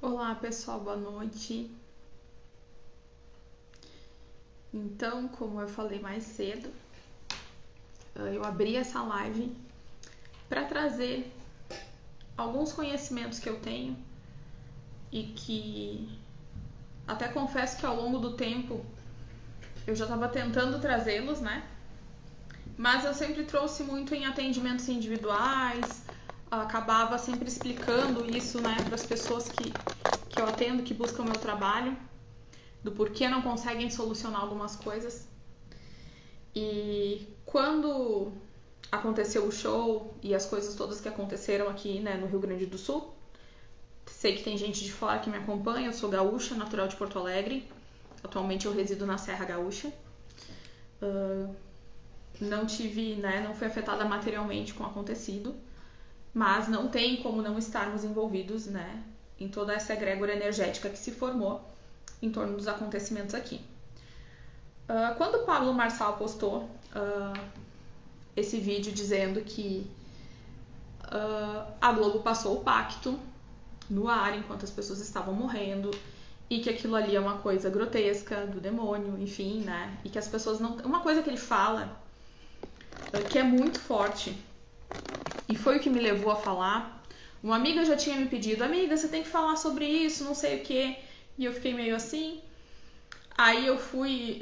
Olá pessoal, boa noite. Então, como eu falei mais cedo, eu abri essa live para trazer alguns conhecimentos que eu tenho e que até confesso que ao longo do tempo eu já estava tentando trazê-los, né? Mas eu sempre trouxe muito em atendimentos individuais, acabava sempre explicando isso, né, para as pessoas que eu atendo, que buscam o meu trabalho, do porquê não conseguem solucionar algumas coisas. E quando aconteceu o show e as coisas todas que aconteceram aqui, né, no Rio Grande do Sul, sei que tem gente de fora que me acompanha, eu sou gaúcha, natural de Porto Alegre, atualmente eu resido na Serra Gaúcha. Não tive, né, não fui afetada materialmente com o acontecido, mas não tem como não estarmos envolvidos, né, em toda essa egrégora energética que se formou em torno dos acontecimentos aqui. Quando o Pablo Marçal postou esse vídeo dizendo que a Globo passou o pacto no ar enquanto as pessoas estavam morrendo e que aquilo ali é uma coisa grotesca do demônio, enfim, né? E que as pessoas não... Uma coisa que ele fala que é muito forte e foi o que me levou a falar. Uma amiga já tinha me pedido, amiga, você tem que falar sobre isso, não sei o quê. E eu fiquei meio assim. Aí eu fui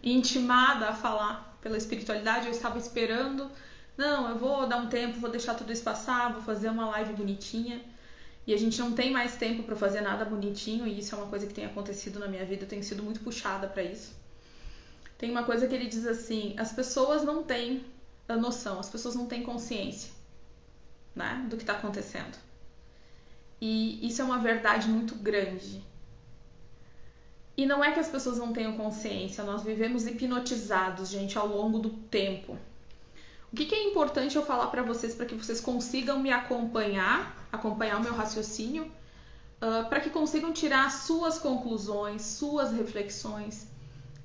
intimada a falar pela espiritualidade, eu estava esperando. Não, eu vou dar um tempo, vou deixar tudo isso passar, vou fazer uma live bonitinha. E a gente não tem mais tempo para fazer nada bonitinho, e isso é uma coisa que tem acontecido na minha vida, eu tenho sido muito puxada para isso. Tem uma coisa que ele diz assim, as pessoas não têm a noção, as pessoas não têm consciência, né, do que está acontecendo. E isso é uma verdade muito grande. E não é que as pessoas não tenham consciência, nós vivemos hipnotizados, gente, ao longo do tempo. O que é importante eu falar para vocês, para que vocês consigam me acompanhar o meu raciocínio, para que consigam tirar suas conclusões, suas reflexões.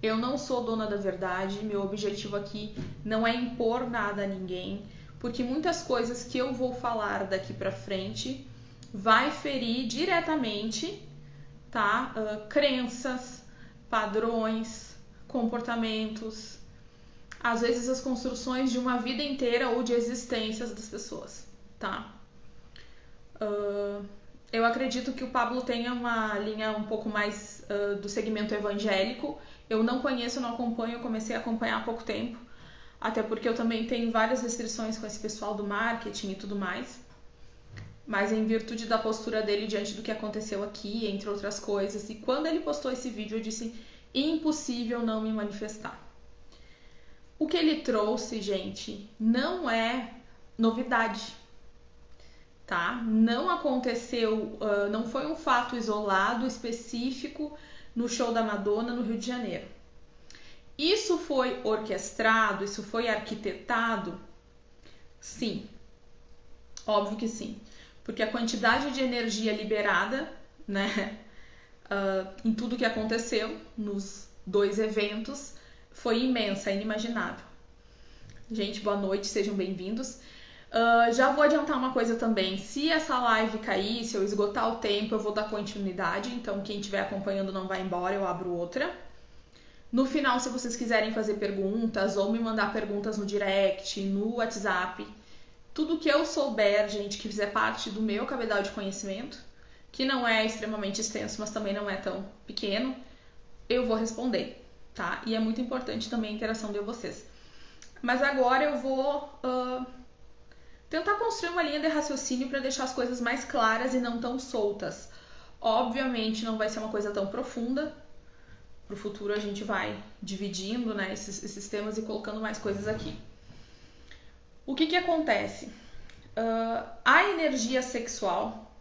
Eu não sou dona da verdade, meu objetivo aqui não é impor nada a ninguém, porque muitas coisas que eu vou falar daqui para frente vai ferir diretamente, tá? Crenças, padrões, comportamentos, às vezes as construções de uma vida inteira ou de existências das pessoas, tá? Eu acredito que o Pablo tenha uma linha um pouco mais do segmento evangélico. Eu não conheço, não acompanho, eu comecei a acompanhar há pouco tempo, até porque eu também tenho várias restrições com esse pessoal do marketing e tudo mais. Mas em virtude da postura dele diante do que aconteceu aqui, entre outras coisas, e quando ele postou esse vídeo eu disse, impossível não me manifestar. O que ele trouxe, gente, não é novidade, tá? Não aconteceu, não foi um fato isolado, específico no show da Madonna no Rio de Janeiro. Isso foi orquestrado, isso foi arquitetado? Sim, óbvio que sim. Porque a quantidade de energia liberada, né, em tudo que aconteceu nos dois eventos foi imensa, inimaginável. Gente, boa noite, sejam bem-vindos. Já vou adiantar uma coisa também, se essa live cair, se eu esgotar o tempo, eu vou dar continuidade, então quem estiver acompanhando não vai embora, eu abro outra. No final, se vocês quiserem fazer perguntas ou me mandar perguntas no direct, no WhatsApp, tudo que eu souber, gente, que fizer parte do meu cabedal de conhecimento, que não é extremamente extenso, mas também não é tão pequeno, eu vou responder, tá? E é muito importante também a interação de vocês. Mas agora eu vou tentar construir uma linha de raciocínio para deixar as coisas mais claras e não tão soltas. Obviamente não vai ser uma coisa tão profunda. Pro futuro a gente vai dividindo, né, esses temas e colocando mais coisas aqui. O que acontece? A energia sexual,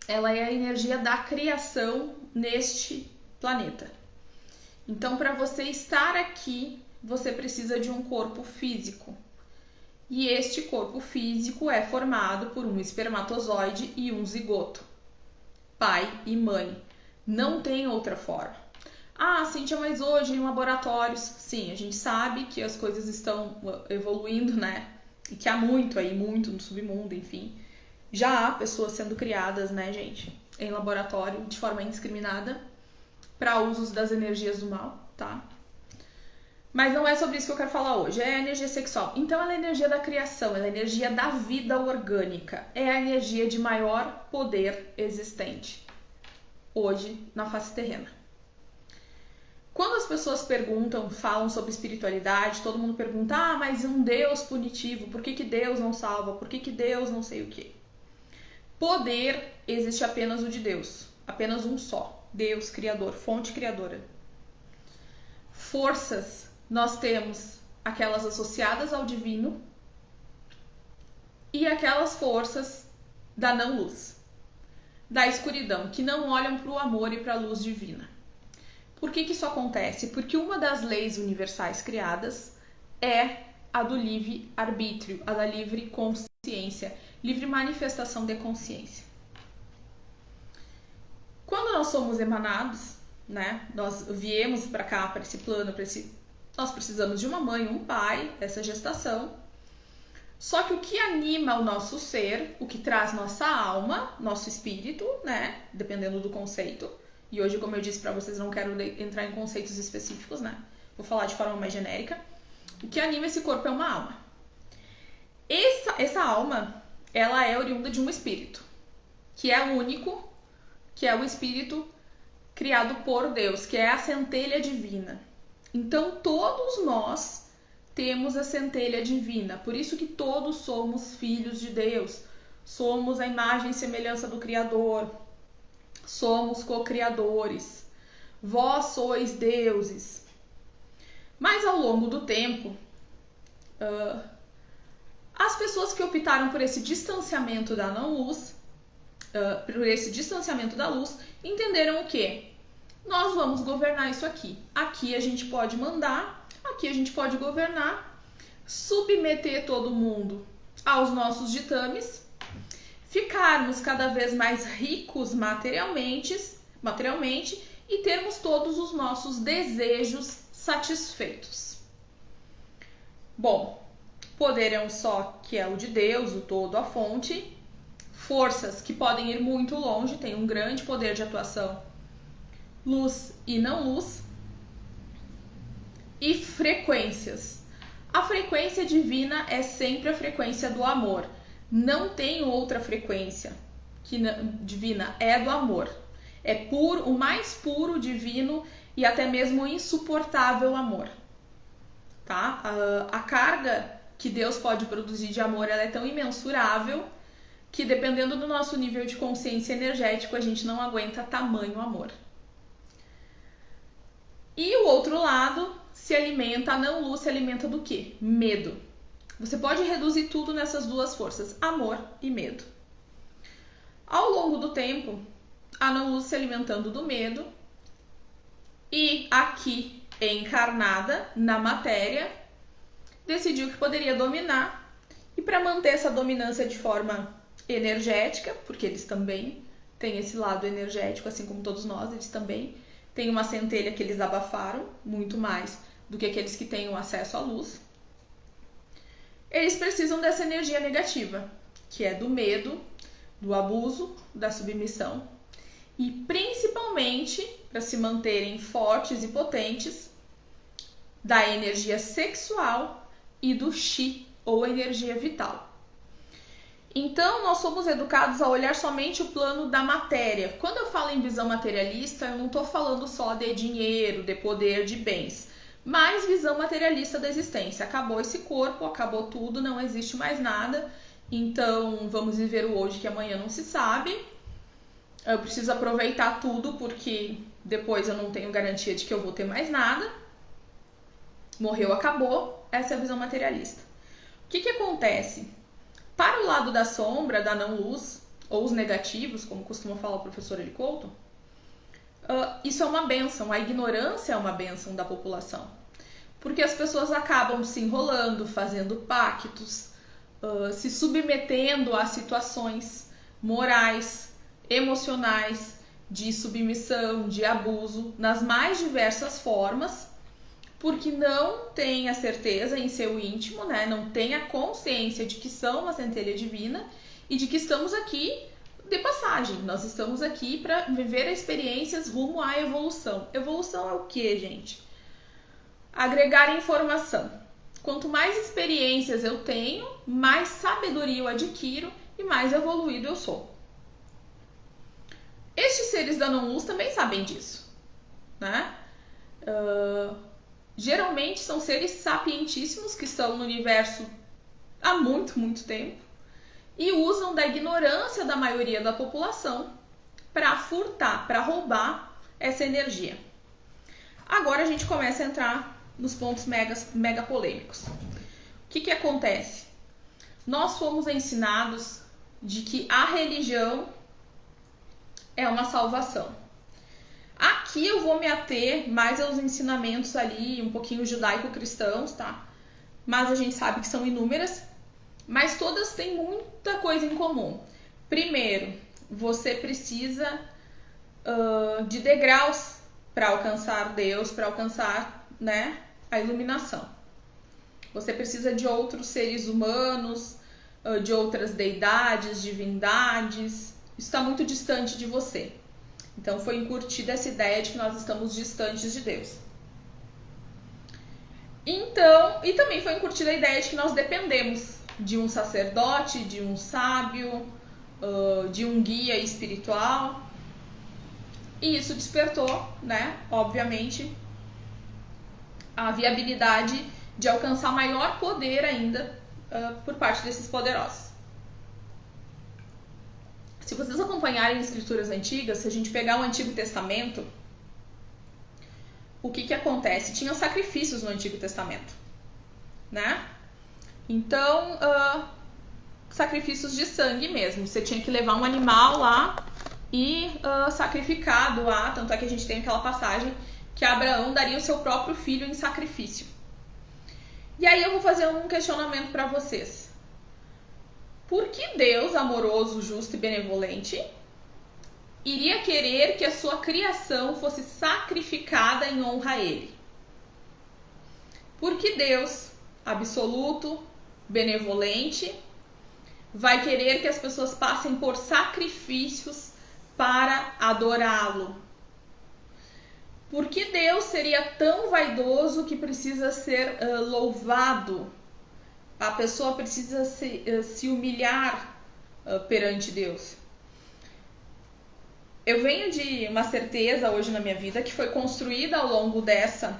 ela é a energia da criação neste planeta. Então, para você estar aqui, você precisa de um corpo físico. E este corpo físico é formado por um espermatozoide e um zigoto. Pai e mãe. Não tem outra forma. Ah, Cíntia, mas hoje em laboratórios... Sim, a gente sabe que as coisas estão evoluindo, né? E que há muito aí, muito no submundo, enfim. Já há pessoas sendo criadas, né, gente? em laboratório de forma indiscriminada para usos das energias do mal, tá? Mas não é sobre isso que eu quero falar hoje, é a energia sexual. Então ela é a energia da criação, ela é a energia da vida orgânica, é a energia de maior poder existente hoje na face terrena. Quando as pessoas perguntam, falam sobre espiritualidade, todo mundo pergunta, mas um Deus punitivo, por que Deus não salva? Por que Deus não sei o quê? Poder existe apenas o de Deus, apenas um só, Deus criador, fonte criadora. Forças, nós temos aquelas associadas ao divino e aquelas forças da não-luz, da escuridão, que não olham para o amor e para a luz divina. Por que isso acontece? Porque uma das leis universais criadas é a do livre-arbítrio, a da livre consciência, livre manifestação de consciência. Quando nós somos emanados, né, nós viemos para cá, para esse plano, nós precisamos de uma mãe, um pai, essa gestação. Só que o que anima o nosso ser, o que traz nossa alma, nosso espírito, né, dependendo do conceito, e hoje, como eu disse para vocês, não quero entrar em conceitos específicos, né? Vou falar de forma mais genérica. O que anima esse corpo é uma alma. Essa alma, ela é oriunda de um espírito, que é único, que é o espírito criado por Deus, que é a centelha divina. Então, todos nós temos a centelha divina. Por isso que todos somos filhos de Deus. Somos a imagem e semelhança do Criador. Somos co-criadores, vós sois deuses. Mas ao longo do tempo, as pessoas que optaram por esse distanciamento da não-luz, por esse distanciamento da luz, entenderam o quê? Nós vamos governar isso aqui. Aqui a gente pode mandar, aqui a gente pode governar, submeter todo mundo aos nossos ditames, ficarmos cada vez mais ricos materialmente e termos todos os nossos desejos satisfeitos. Bom, poder é um só, que é o de Deus, o todo, a fonte. Forças que podem ir muito longe, têm um grande poder de atuação. Luz e não luz. E frequências. A frequência divina é sempre a frequência do amor. Não tem outra frequência divina, é do amor. É puro, o mais puro, divino e até mesmo insuportável amor. Tá? A carga que Deus pode produzir de amor, ela é tão imensurável que dependendo do nosso nível de consciência energético, a gente não aguenta tamanho amor. E o outro lado a não-luz se alimenta do quê? Medo. Você pode reduzir tudo nessas duas forças, amor e medo. Ao longo do tempo, a não-luz se alimentando do medo e aqui encarnada na matéria, decidiu que poderia dominar e para manter essa dominância de forma energética, porque eles também têm esse lado energético, assim como todos nós, eles também têm uma centelha que eles abafaram, muito mais do que aqueles que têm o acesso à luz. Eles precisam dessa energia negativa, que é do medo, do abuso, da submissão e principalmente, para se manterem fortes e potentes, da energia sexual e do chi, ou energia vital. Então, nós somos educados a olhar somente o plano da matéria. Quando eu falo em visão materialista, eu não estou falando só de dinheiro, de poder, de bens, mas visão materialista da existência. Acabou esse corpo, acabou tudo, não existe mais nada. Então, vamos viver o hoje que amanhã não se sabe. Eu preciso aproveitar tudo porque depois eu não tenho garantia de que eu vou ter mais nada. Morreu, acabou. Essa é a visão materialista. O que acontece? Para o lado da sombra, da não-luz, ou os negativos, como costuma falar o professor Elicolto, isso é uma bênção, a ignorância é uma bênção da população. Porque as pessoas acabam se enrolando, fazendo pactos, se submetendo a situações morais, emocionais, de submissão, de abuso, nas mais diversas formas, porque não tem a certeza em seu íntimo, né? Não tem a consciência de que são uma centelha divina e de que estamos aqui de passagem. Nós estamos aqui para viver experiências rumo à evolução. Evolução é o que, gente? Agregar informação. Quanto mais experiências eu tenho, mais sabedoria eu adquiro e mais evoluído eu sou. Estes seres da não-luz também sabem disso, né? Geralmente são seres sapientíssimos que estão no universo há muito, muito tempo e usam da ignorância da maioria da população para furtar, para roubar essa energia. Agora a gente começa a entrar nos pontos mega polêmicos. O que acontece? Nós fomos ensinados de que a religião é uma salvação. Aqui eu vou me ater mais aos ensinamentos ali, um pouquinho judaico-cristãos, tá? Mas a gente sabe que são inúmeras, mas todas têm muita coisa em comum. Primeiro, você precisa de degraus para alcançar Deus, para alcançar, né, a iluminação. Você precisa de outros seres humanos, de outras deidades, divindades. Isso está muito distante de você. Então foi incutida essa ideia de que nós estamos distantes de Deus. Então, e também foi incutida a ideia de que nós dependemos de um sacerdote, de um sábio, de um guia espiritual. E isso despertou, né, obviamente, a viabilidade de alcançar maior poder ainda por parte desses poderosos. Se vocês acompanharem escrituras antigas, se a gente pegar o Antigo Testamento, o que acontece? Tinha sacrifícios no Antigo Testamento, né? Então, sacrifícios de sangue mesmo. Você tinha que levar um animal lá e sacrificar, doar. Tanto é que a gente tem aquela passagem que Abraão daria o seu próprio filho em sacrifício. E aí eu vou fazer um questionamento para vocês. Por que Deus, amoroso, justo e benevolente, iria querer que a sua criação fosse sacrificada em honra a Ele? Por que Deus, absoluto, benevolente, vai querer que as pessoas passem por sacrifícios para adorá-lo? Por que Deus seria tão vaidoso que precisa ser louvado? A pessoa precisa se humilhar perante Deus. Eu venho de uma certeza hoje na minha vida que foi construída ao longo dessa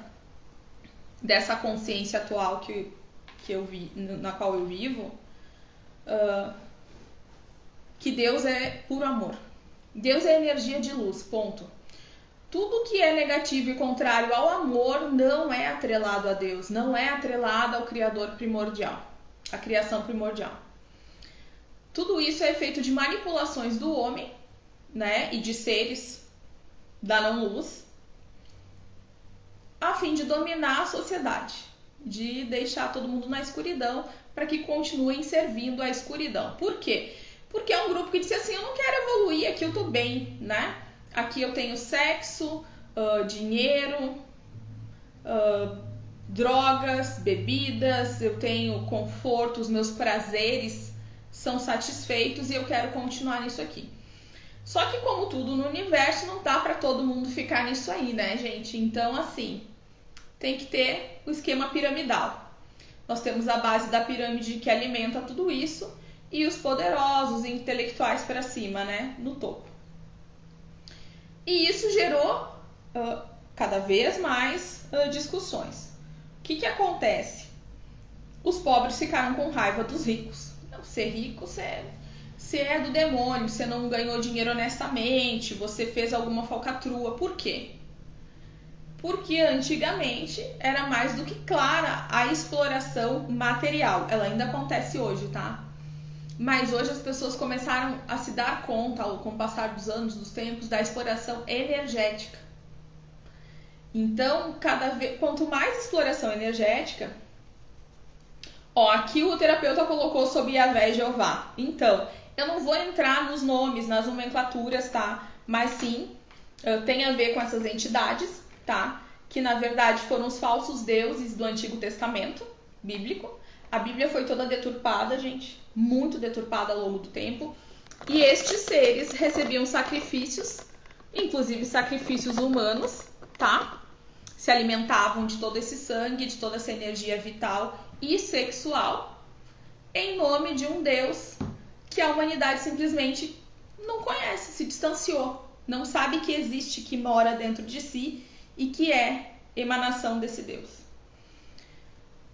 consciência atual que eu vi, na qual eu vivo, que Deus é puro amor. Deus é energia de luz, ponto. Tudo que é negativo e contrário ao amor não é atrelado a Deus, não é atrelado ao Criador primordial, à criação primordial. Tudo isso é feito de manipulações do homem, né, e de seres da não-luz, a fim de dominar a sociedade, de deixar todo mundo na escuridão para que continuem servindo a escuridão. Por quê? Porque é um grupo que disse assim, eu não quero evoluir, aqui eu tô bem, né? Aqui eu tenho sexo, dinheiro, drogas, bebidas, eu tenho conforto, os meus prazeres são satisfeitos e eu quero continuar nisso aqui. Só que como tudo no universo, não dá para todo mundo ficar nisso aí, né, gente? Então, assim, tem que ter o esquema piramidal. Nós temos a base da pirâmide que alimenta tudo isso e os poderosos intelectuais para cima, né, no topo. E isso gerou cada vez mais discussões. O que acontece? Os pobres ficaram com raiva dos ricos. Não, ser rico, você é do demônio, você não ganhou dinheiro honestamente, você fez alguma falcatrua. Por quê? Porque antigamente era mais do que clara a exploração material. Ela ainda acontece hoje, tá? Mas hoje as pessoas começaram a se dar conta, com o passar dos anos, dos tempos, da exploração energética. Então, quanto mais exploração energética... aqui o terapeuta colocou sobre Yahvé e Jeová. Então, eu não vou entrar nos nomes, nas nomenclaturas, tá? Mas sim, tem a ver com essas entidades, tá? Que na verdade foram os falsos deuses do Antigo Testamento bíblico. A Bíblia foi toda deturpada, gente. Muito deturpada ao longo do tempo. E estes seres recebiam sacrifícios, inclusive sacrifícios humanos, tá? Se alimentavam de todo esse sangue, de toda essa energia vital e sexual, em nome de um Deus que a humanidade simplesmente não conhece, se distanciou, não sabe que existe, que mora dentro de si e que é emanação desse Deus.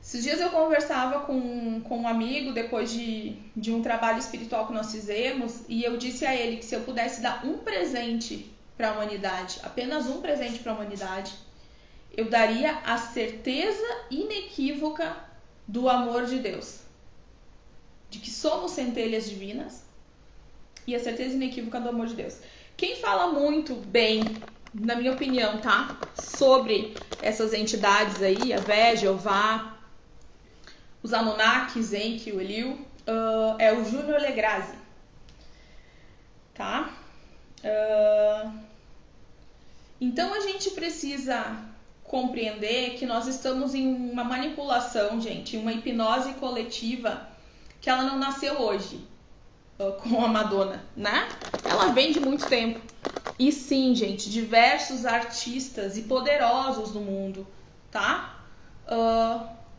Esses dias eu conversava com um amigo depois de um trabalho espiritual que nós fizemos, e eu disse a ele que se eu pudesse dar um presente para a humanidade, apenas um presente para a humanidade, eu daria a certeza inequívoca do amor de Deus, de que somos centelhas divinas, e a certeza inequívoca do amor de Deus. Quem fala muito bem, na minha opinião, tá? Sobre essas entidades aí, a Vé, Jeová, os Anunnakis, Enki, o Eliu, é o Júnior Legrazi, tá? Então a gente precisa compreender que nós estamos em uma manipulação, gente, uma hipnose coletiva que ela não nasceu hoje com a Madonna, né? Ela vem de muito tempo. E sim, gente, diversos artistas e poderosos do mundo, tá?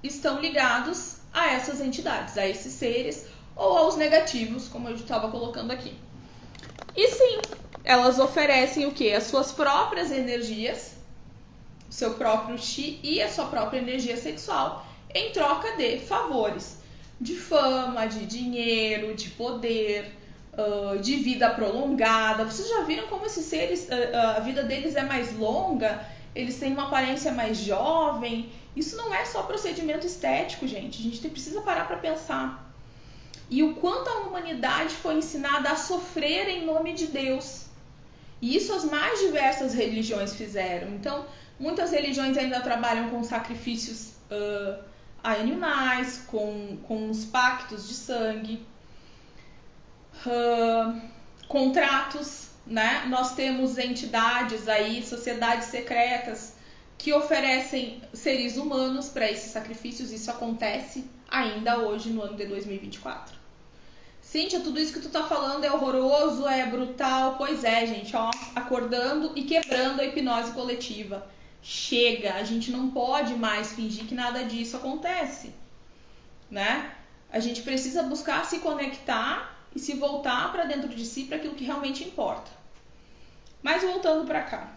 Estão ligados a essas entidades, a esses seres ou aos negativos, como eu estava colocando aqui. E sim, elas oferecem o quê? As suas próprias energias, o seu próprio chi e a sua própria energia sexual em troca de favores, de fama, de dinheiro, de poder, de vida prolongada. Vocês já viram como esses seres, a vida deles é mais longa, eles têm uma aparência mais jovem. Isso não é só procedimento estético, gente. A gente precisa parar para pensar. E o quanto a humanidade foi ensinada a sofrer em nome de Deus. E isso as mais diversas religiões fizeram. Então, muitas religiões ainda trabalham com sacrifícios a animais, com os pactos de sangue, contratos, né? Nós temos entidades aí, sociedades secretas que oferecem seres humanos para esses sacrifícios. Isso acontece ainda hoje no ano de 2024. Cíntia, tudo isso que tu tá falando é horroroso, é brutal. Pois é, gente, ó, acordando e quebrando a hipnose coletiva. Chega, a gente não pode mais fingir que nada disso acontece, né? A gente precisa buscar se conectar e se voltar para dentro de si, para aquilo que realmente importa. Mas voltando para cá.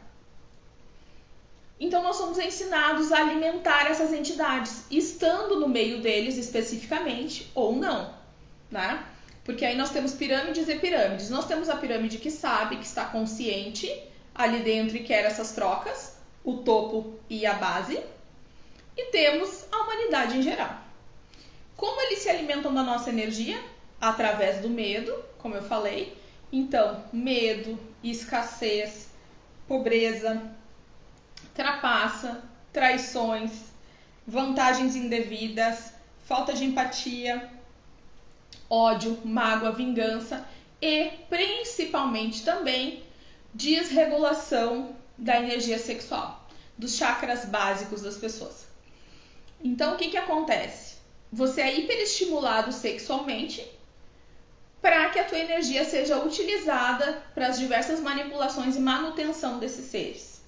Então nós somos ensinados a alimentar essas entidades, estando no meio deles especificamente ou não, né? Porque aí nós temos pirâmides e pirâmides. Nós temos a pirâmide que sabe, que está consciente ali dentro e quer essas trocas, o topo e a base. E temos a humanidade em geral. Como eles se alimentam da nossa energia? Através do medo, como eu falei. Então, medo, escassez, pobreza, trapaça, traições, vantagens indevidas, falta de empatia, ódio, mágoa, vingança e principalmente também desregulação da energia sexual, dos chakras básicos das pessoas. Então, o que acontece? Você é hiperestimulado sexualmente para que a tua energia seja utilizada para as diversas manipulações e manutenção desses seres.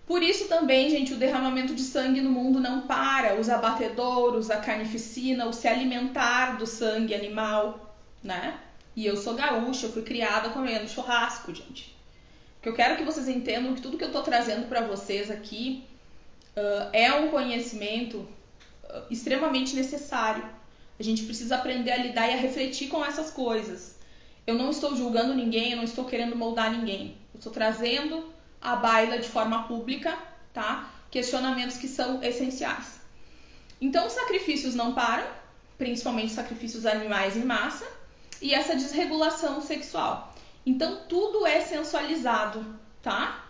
Por isso também, gente, o derramamento de sangue no mundo não para. Os abatedouros, a carnificina, o se alimentar do sangue animal, né? E eu sou gaúcha, eu fui criada comendo churrasco, gente. Porque eu quero que vocês entendam que tudo que eu tô trazendo para vocês aqui é um conhecimento extremamente necessário. A gente precisa aprender a lidar e a refletir com essas coisas. Eu não estou julgando ninguém, eu não estou querendo moldar ninguém. Eu estou trazendo à baila de forma pública, tá? Questionamentos que são essenciais. Então, os sacrifícios não param, principalmente sacrifícios animais em massa, e essa desregulação sexual. Então, tudo é sensualizado, tá?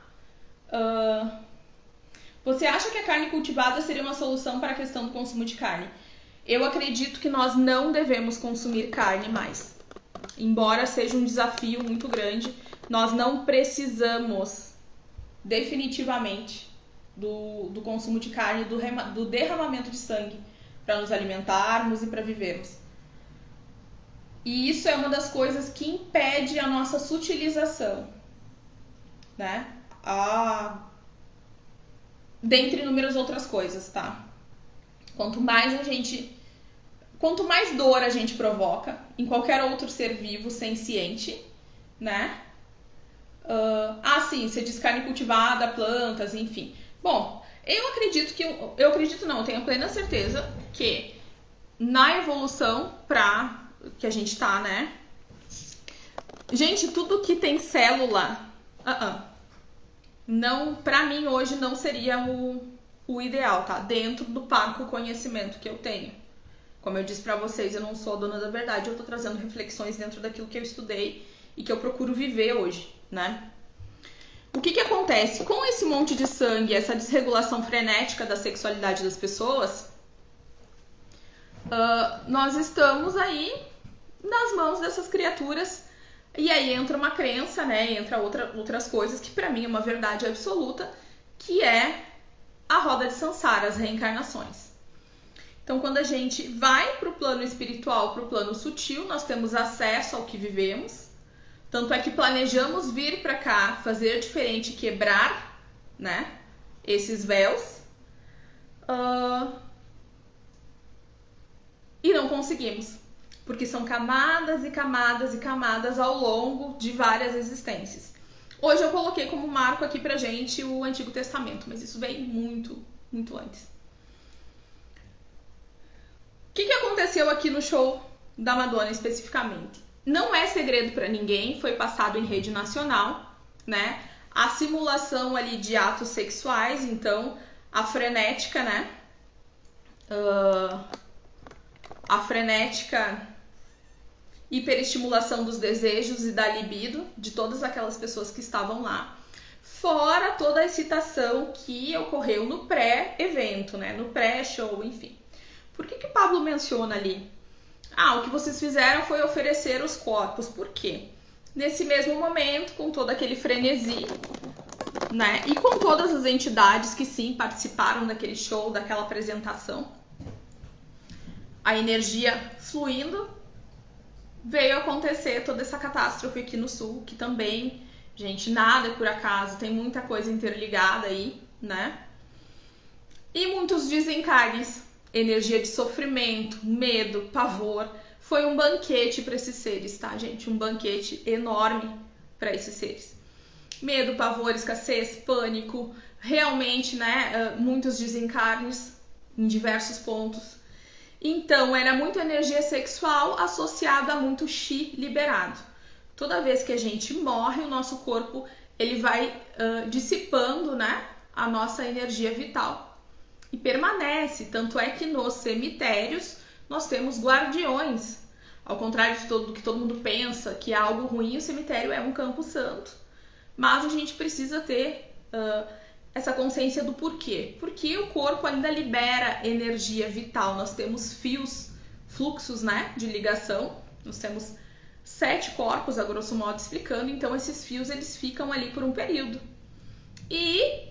Você acha que a carne cultivada seria uma solução para a questão do consumo de carne? Eu acredito que nós não devemos consumir carne mais. Embora seja um desafio muito grande, nós não precisamos definitivamente do consumo de carne, do derramamento de sangue para nos alimentarmos e para vivermos. E isso é uma das coisas que impede a nossa sutilização, né? Dentre inúmeras outras coisas, tá? Quanto mais dor a gente provoca em qualquer outro ser vivo senciente, né? Sim, você diz carne cultivada, plantas, enfim. Bom, eu tenho plena certeza que na evolução que a gente tá, né? Gente, tudo que tem célula, não, pra mim hoje não seria o ideal, tá? Dentro do parco conhecimento que eu tenho. Como eu disse pra vocês, eu não sou a dona da verdade, eu tô trazendo reflexões dentro daquilo que eu estudei e que eu procuro viver hoje, né? O que acontece? Com esse monte de sangue, essa desregulação frenética da sexualidade das pessoas, nós estamos aí nas mãos dessas criaturas. E aí entra uma crença, né? Entra outras coisas que pra mim é uma verdade absoluta, que é a roda de Sansara, as reencarnações. Então, quando a gente vai pro plano espiritual, pro plano sutil, nós temos acesso ao que vivemos. Tanto é que planejamos vir pra cá, fazer diferente, quebrar, né? Esses véus. E não conseguimos. Porque são camadas e camadas e camadas ao longo de várias existências. Hoje eu coloquei como marco aqui pra gente o Antigo Testamento, mas isso veio muito, muito antes. O que aconteceu aqui no show da Madonna especificamente? Não é segredo pra ninguém, foi passado em rede nacional, né? A simulação ali de atos sexuais, então a frenética, né? A frenética hiperestimulação dos desejos e da libido de todas aquelas pessoas que estavam lá, fora toda a excitação que ocorreu no pré-evento, né? No pré-show, enfim. Por que o Pablo menciona ali? O que vocês fizeram foi oferecer os corpos. Por quê? Nesse mesmo momento, com todo aquele frenesi, né? E com todas as entidades que sim participaram daquele show, daquela apresentação, a energia fluindo, veio acontecer toda essa catástrofe aqui no sul, que também, gente, nada é por acaso, tem muita coisa interligada aí, né? E muitos desencarnes, energia de sofrimento, medo, pavor. Foi um banquete para esses seres, tá, gente? Um banquete enorme para esses seres. Medo, pavor, escassez, pânico, realmente, né? Muitos desencarnes em diversos pontos. Então, era muito energia sexual associada a muito chi liberado. Toda vez que a gente morre, o nosso corpo ele vai dissipando, né, a nossa energia vital e permanece. Tanto é que nos cemitérios nós temos guardiões. Ao contrário do que todo mundo pensa, que é algo ruim, o cemitério é um campo santo. Mas a gente precisa ter essa consciência do porquê. Porque o corpo ainda libera energia vital. Nós temos fluxos, né, de ligação. Nós temos 7 corpos, a grosso modo explicando. Então, esses fios, eles ficam ali por um período. E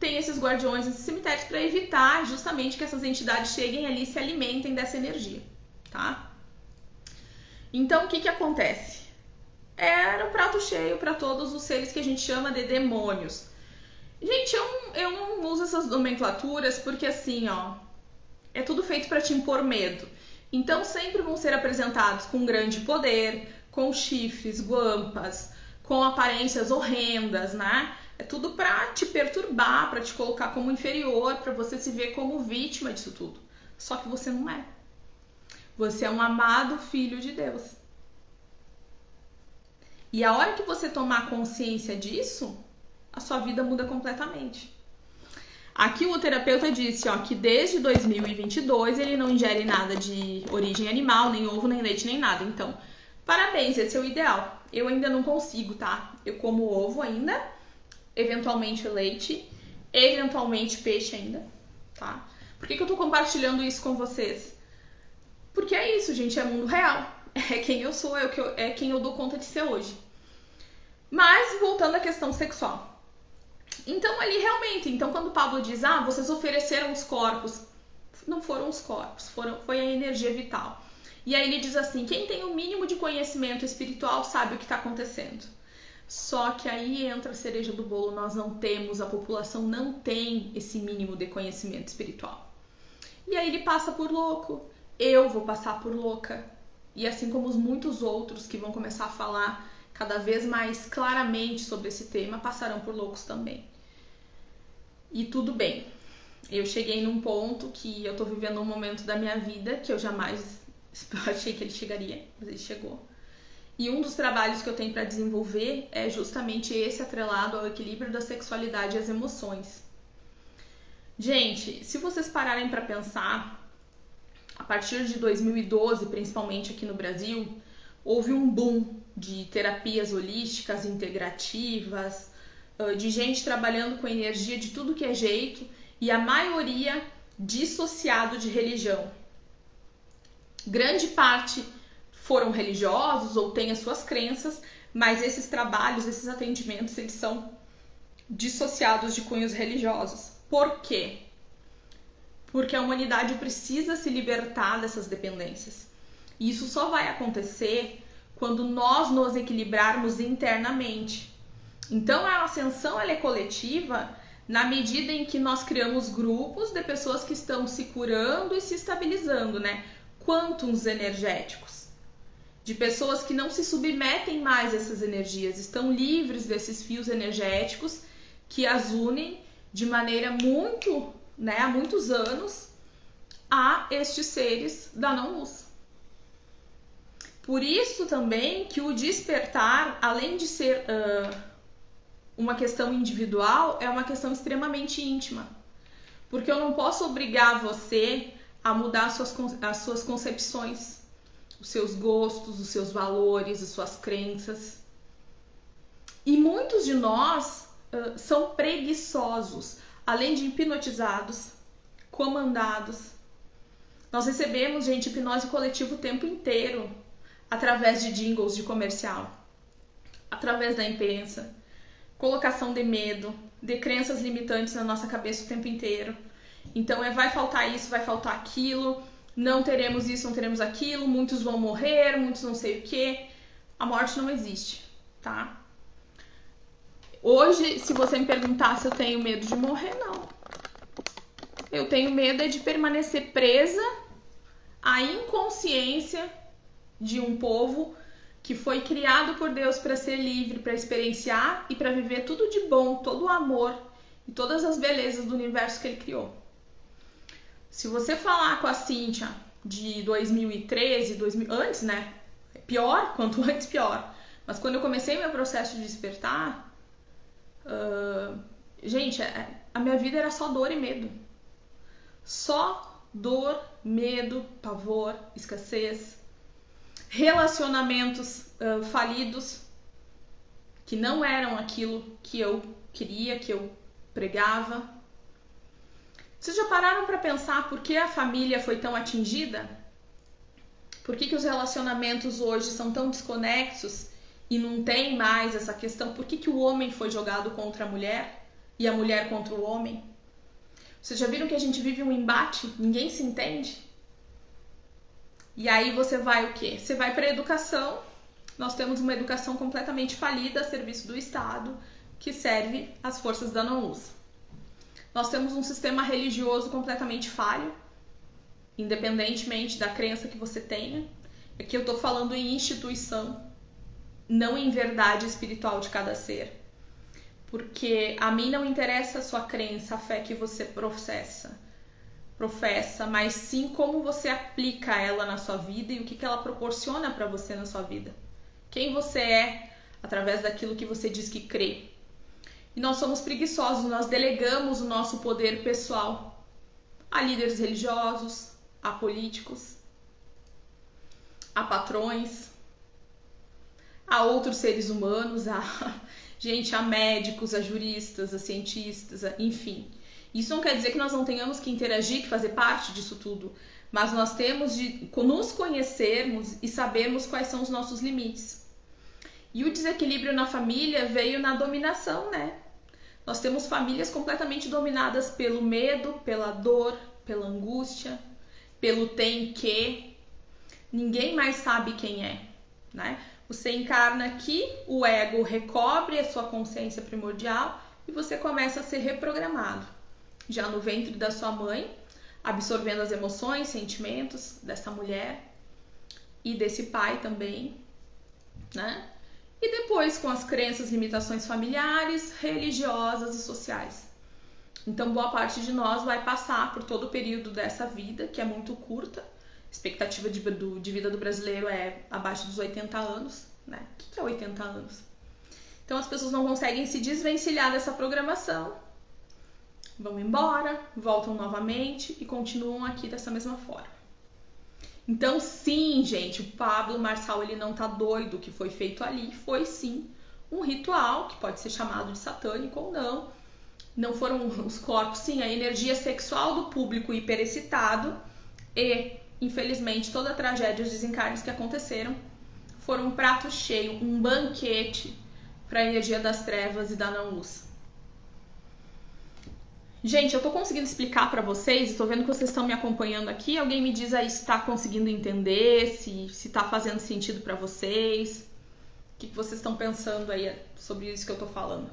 tem esses guardiões, esses cemitérios, para evitar justamente que essas entidades cheguem ali e se alimentem dessa energia, tá? Então, o que acontece? Era o prato cheio para todos os seres que a gente chama de demônios. Gente, eu não uso essas nomenclaturas porque assim, é tudo feito para te impor medo. Então sempre vão ser apresentados com grande poder, com chifres, guampas, com aparências horrendas, né? É tudo para te perturbar, para te colocar como inferior, para você se ver como vítima disso tudo. Só que você não é. Você é um amado filho de Deus. E a hora que você tomar consciência disso, a sua vida muda completamente. Aqui o terapeuta disse que desde 2022 ele não ingere nada de origem animal, nem ovo, nem leite, nem nada. Então, parabéns, esse é o ideal. Eu ainda não consigo, tá? Eu como ovo ainda, eventualmente leite, eventualmente peixe ainda, tá? Por que eu tô compartilhando isso com vocês? Porque é isso, gente, é mundo real. É quem eu sou, é quem eu dou conta de ser hoje. Mas, voltando à questão sexual. Então, ali realmente, quando o Pablo diz, vocês ofereceram os corpos, não foram os corpos, foi a energia vital. E aí ele diz assim, quem tem o mínimo de conhecimento espiritual sabe o que está acontecendo. Só que aí entra a cereja do bolo, nós não temos, a população não tem esse mínimo de conhecimento espiritual. E aí ele passa por louco, eu vou passar por louca. E assim como os muitos outros que vão começar a falar cada vez mais claramente sobre esse tema, passarão por loucos também. E tudo bem. Eu cheguei num ponto que eu tô vivendo um momento da minha vida que eu jamais achei que ele chegaria, mas ele chegou. E um dos trabalhos que eu tenho para desenvolver é justamente esse atrelado ao equilíbrio da sexualidade e as emoções. Gente, se vocês pararem para pensar, a partir de 2012, principalmente aqui no Brasil, houve um boom de terapias holísticas, integrativas, de gente trabalhando com energia de tudo que é jeito e a maioria dissociado de religião. Grande parte foram religiosos ou têm as suas crenças, mas esses trabalhos, esses atendimentos, eles são dissociados de cunhos religiosos. Por quê? Porque a humanidade precisa se libertar dessas dependências. E isso só vai acontecer quando nós nos equilibrarmos internamente. Então a ascensão ela é coletiva na medida em que nós criamos grupos de pessoas que estão se curando e se estabilizando, né? Quântums energéticos. De pessoas que não se submetem mais a essas energias, estão livres desses fios energéticos que as unem de maneira muito, né, há muitos anos a estes seres da não-luz. Por isso também que o despertar, além de ser uma questão individual, é uma questão extremamente íntima. Porque eu não posso obrigar você a mudar as suas concepções, os seus gostos, os seus valores, as suas crenças. E muitos de nós são preguiçosos, além de hipnotizados, comandados. Nós recebemos, gente, hipnose coletiva o tempo inteiro, através de jingles de comercial, através da imprensa, colocação de medo, de crenças limitantes na nossa cabeça o tempo inteiro. Então vai faltar isso, vai faltar aquilo, não teremos isso, não teremos aquilo, muitos vão morrer, muitos não sei o que. A morte não existe, tá? Hoje, se você me perguntar se eu tenho medo de morrer, não. Eu tenho medo de permanecer presa à inconsciência de um povo que foi criado por Deus para ser livre, para experienciar e para viver tudo de bom, todo o amor e todas as belezas do universo que ele criou. Se você falar com a Cíntia de 2013, antes, né? Pior, quanto antes, pior. Mas quando eu comecei meu processo de despertar, gente, a minha vida era só dor e medo. Só dor, medo, pavor, escassez, relacionamentos falidos que não eram aquilo que eu queria, que eu pregava. Vocês já pararam para pensar por que a família foi tão atingida? Por que os relacionamentos hoje são tão desconexos e não tem mais essa questão? Por que o homem foi jogado contra a mulher e a mulher contra o homem? Vocês já viram que a gente vive um embate? Ninguém se entende? E aí você vai o quê? Você vai para a educação. Nós temos uma educação completamente falida a serviço do Estado, que serve às forças da não-luz. Nós temos um sistema religioso completamente falho, independentemente da crença que você tenha. Aqui eu estou falando em instituição, não em verdade espiritual de cada ser. Porque a mim não interessa a sua crença, a fé que você professa, mas sim como você aplica ela na sua vida e o que ela proporciona para você na sua vida. Quem você é através daquilo que você diz que crê. E nós somos preguiçosos, nós delegamos o nosso poder pessoal a líderes religiosos, a políticos, a patrões, a outros seres humanos, a médicos, a juristas, a cientistas, enfim. Isso não quer dizer que nós não tenhamos que interagir, que fazer parte disso tudo, mas nós temos de nos conhecermos e sabermos quais são os nossos limites. E o desequilíbrio na família veio na dominação, né? Nós temos famílias completamente dominadas pelo medo, pela dor, pela angústia, pelo tem que, Ninguém mais sabe quem é, né? Você encarna aqui, o ego recobre a sua consciência primordial e você começa a ser reprogramado. Já no ventre da sua mãe, absorvendo as emoções, sentimentos dessa mulher e desse pai também, né? E depois com as crenças, limitações familiares, religiosas e sociais. Então, boa parte de nós vai passar por todo o período dessa vida, que é muito curta. A expectativa de vida do brasileiro é abaixo dos 80 anos, né? O que é 80 anos? Então, as pessoas não conseguem se desvencilhar dessa programação, vão embora, voltam novamente e continuam aqui dessa mesma forma. Então, sim, gente, o Pablo Marçal, ele não tá doido. O que foi feito ali foi, sim, um ritual, que pode ser chamado de satânico ou não. Não foram os corpos, sim, a energia sexual do público hiperexcitado e, infelizmente, toda a tragédia, os desencarnes que aconteceram foram um prato cheio, um banquete para a energia das trevas e da não-luz. Gente, eu tô conseguindo explicar para vocês, tô vendo que vocês estão me acompanhando aqui. Alguém me diz aí se tá conseguindo entender, se tá fazendo sentido para vocês. O que vocês estão pensando aí sobre isso que eu tô falando?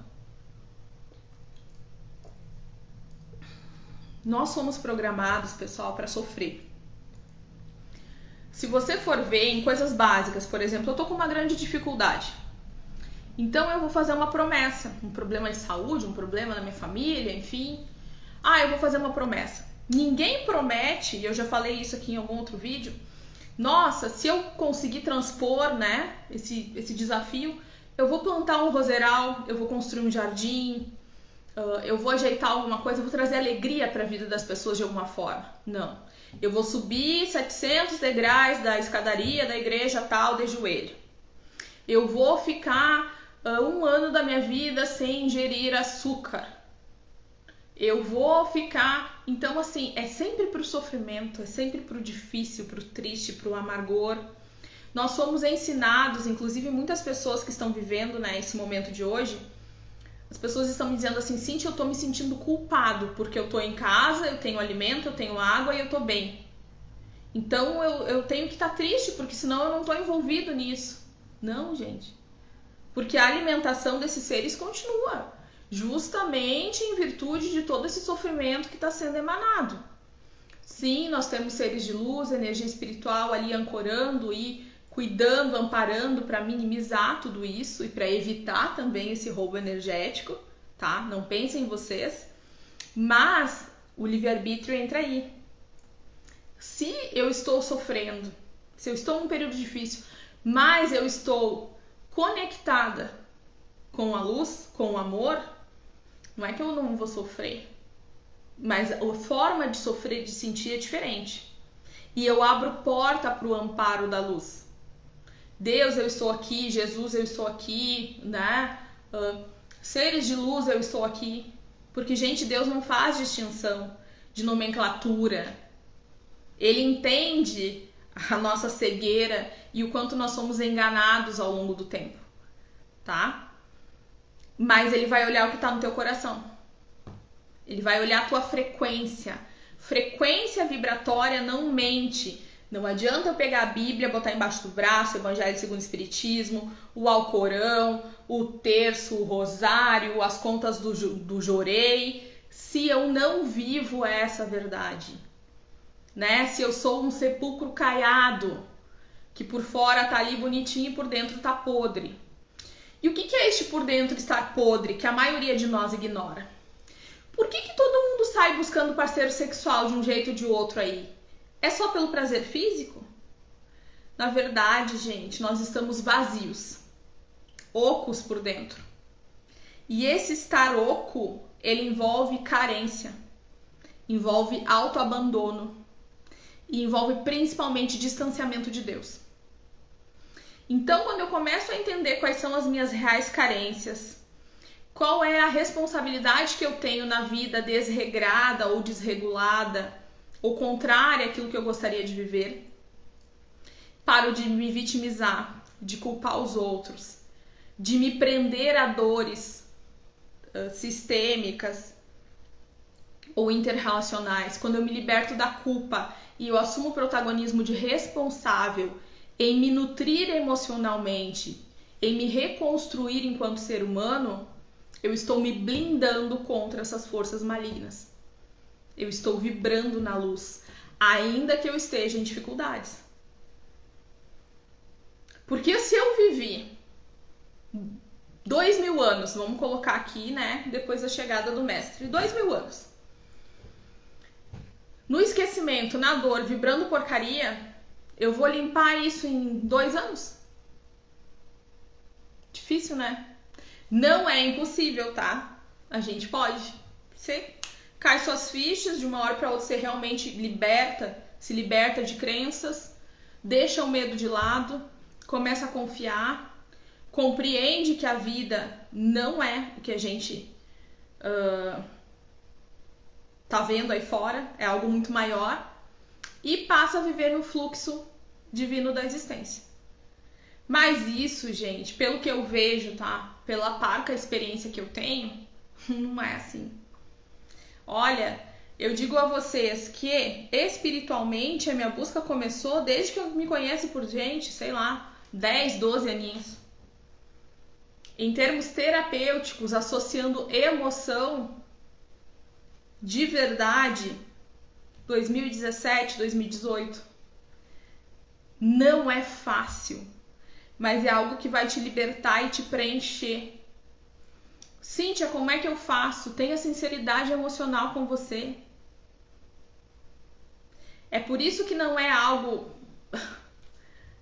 Nós somos programados, pessoal, para sofrer. Se você for ver em coisas básicas, por exemplo, eu tô com uma grande dificuldade. Então eu vou fazer uma promessa, um problema de saúde, um problema na minha família, enfim. Eu vou fazer uma promessa. Ninguém promete, e eu já falei isso aqui em algum outro vídeo, nossa, se eu conseguir transpor, né, esse desafio, eu vou plantar um roseral, eu vou construir um jardim, eu vou ajeitar alguma coisa, eu vou trazer alegria para a vida das pessoas de alguma forma. Não. Eu vou subir 700 degraus da escadaria da igreja tal de joelho. Eu vou ficar 1 ano da minha vida sem ingerir açúcar. Eu vou ficar... Então, assim, é sempre pro sofrimento, é sempre pro difícil, pro triste, pro amargor. Nós somos ensinados, inclusive muitas pessoas que estão vivendo, né, esse momento de hoje, as pessoas estão me dizendo assim, Cíntia, eu tô me sentindo culpado, porque eu tô em casa, eu tenho alimento, eu tenho água e eu tô bem. Então eu tenho que estar triste, porque senão eu não tô envolvido nisso. Não, gente. Porque a alimentação desses seres continua, justamente em virtude de todo esse sofrimento que está sendo emanado. Sim, nós temos seres de luz, energia espiritual ali ancorando e cuidando, amparando para minimizar tudo isso e para evitar também esse roubo energético, tá? Não pensem em vocês. Mas o livre-arbítrio entra aí. Se eu estou sofrendo, se eu estou num período difícil, mas eu estou conectada com a luz, com o amor, não é que eu não vou sofrer, mas a forma de sofrer, de sentir é diferente. E eu abro porta para o amparo da luz. Deus, eu estou aqui. Jesus, eu estou aqui, né? Seres de luz, eu estou aqui. Porque, gente, Deus não faz distinção de nomenclatura. Ele entende a nossa cegueira e o quanto nós somos enganados ao longo do tempo, tá? Mas ele vai olhar o que está no teu coração. Ele vai olhar a tua frequência. Frequência vibratória não mente. Não adianta eu pegar a Bíblia, botar embaixo do braço, Evangelho segundo o Espiritismo, o Alcorão, o terço, o rosário, as contas do Jorei, se eu não vivo essa verdade, né? Se eu sou um sepulcro caiado, que por fora tá ali bonitinho e por dentro tá podre. E o que é este por dentro estar podre, que a maioria de nós ignora? Por que todo mundo sai buscando parceiro sexual de um jeito ou de outro aí? É só pelo prazer físico? Na verdade, gente, nós estamos vazios, ocos por dentro. E esse estar oco, ele envolve carência, envolve autoabandono e envolve principalmente distanciamento de Deus. Então, quando eu começo a entender quais são as minhas reais carências, qual é a responsabilidade que eu tenho na vida desregrada ou desregulada, ou contrária àquilo que eu gostaria de viver, paro de me vitimizar, de culpar os outros, de me prender a dores sistêmicas, ou interrelacionais, quando eu me liberto da culpa e eu assumo o protagonismo de responsável em me nutrir emocionalmente, em me reconstruir enquanto ser humano, eu estou me blindando contra essas forças malignas. Eu estou vibrando na luz, ainda que eu esteja em dificuldades. Porque se eu vivi 2000 anos, vamos colocar aqui, né, depois da chegada do mestre, 2000 anos, no esquecimento, na dor, vibrando porcaria, eu vou limpar isso em 2 anos? Difícil, né? Não é impossível, tá? A gente pode. Você cai suas fichas, de uma hora para outra você realmente se liberta de crenças, deixa o medo de lado, começa a confiar, compreende que a vida não é o que a gente tá vendo aí fora, é algo muito maior, e passa a viver no fluxo divino da existência. Mas isso, gente, pelo que eu vejo, tá? Pela parca experiência que eu tenho, não é assim. Olha, eu digo a vocês que espiritualmente a minha busca começou desde que eu me conheço por gente, sei lá, 10, 12 aninhos. Em termos terapêuticos, associando emoção de verdade, 2017, 2018. Não é fácil, mas é algo que vai te libertar e te preencher. Cíntia, como é que eu faço? Tenha sinceridade emocional com você. É por isso que não é algo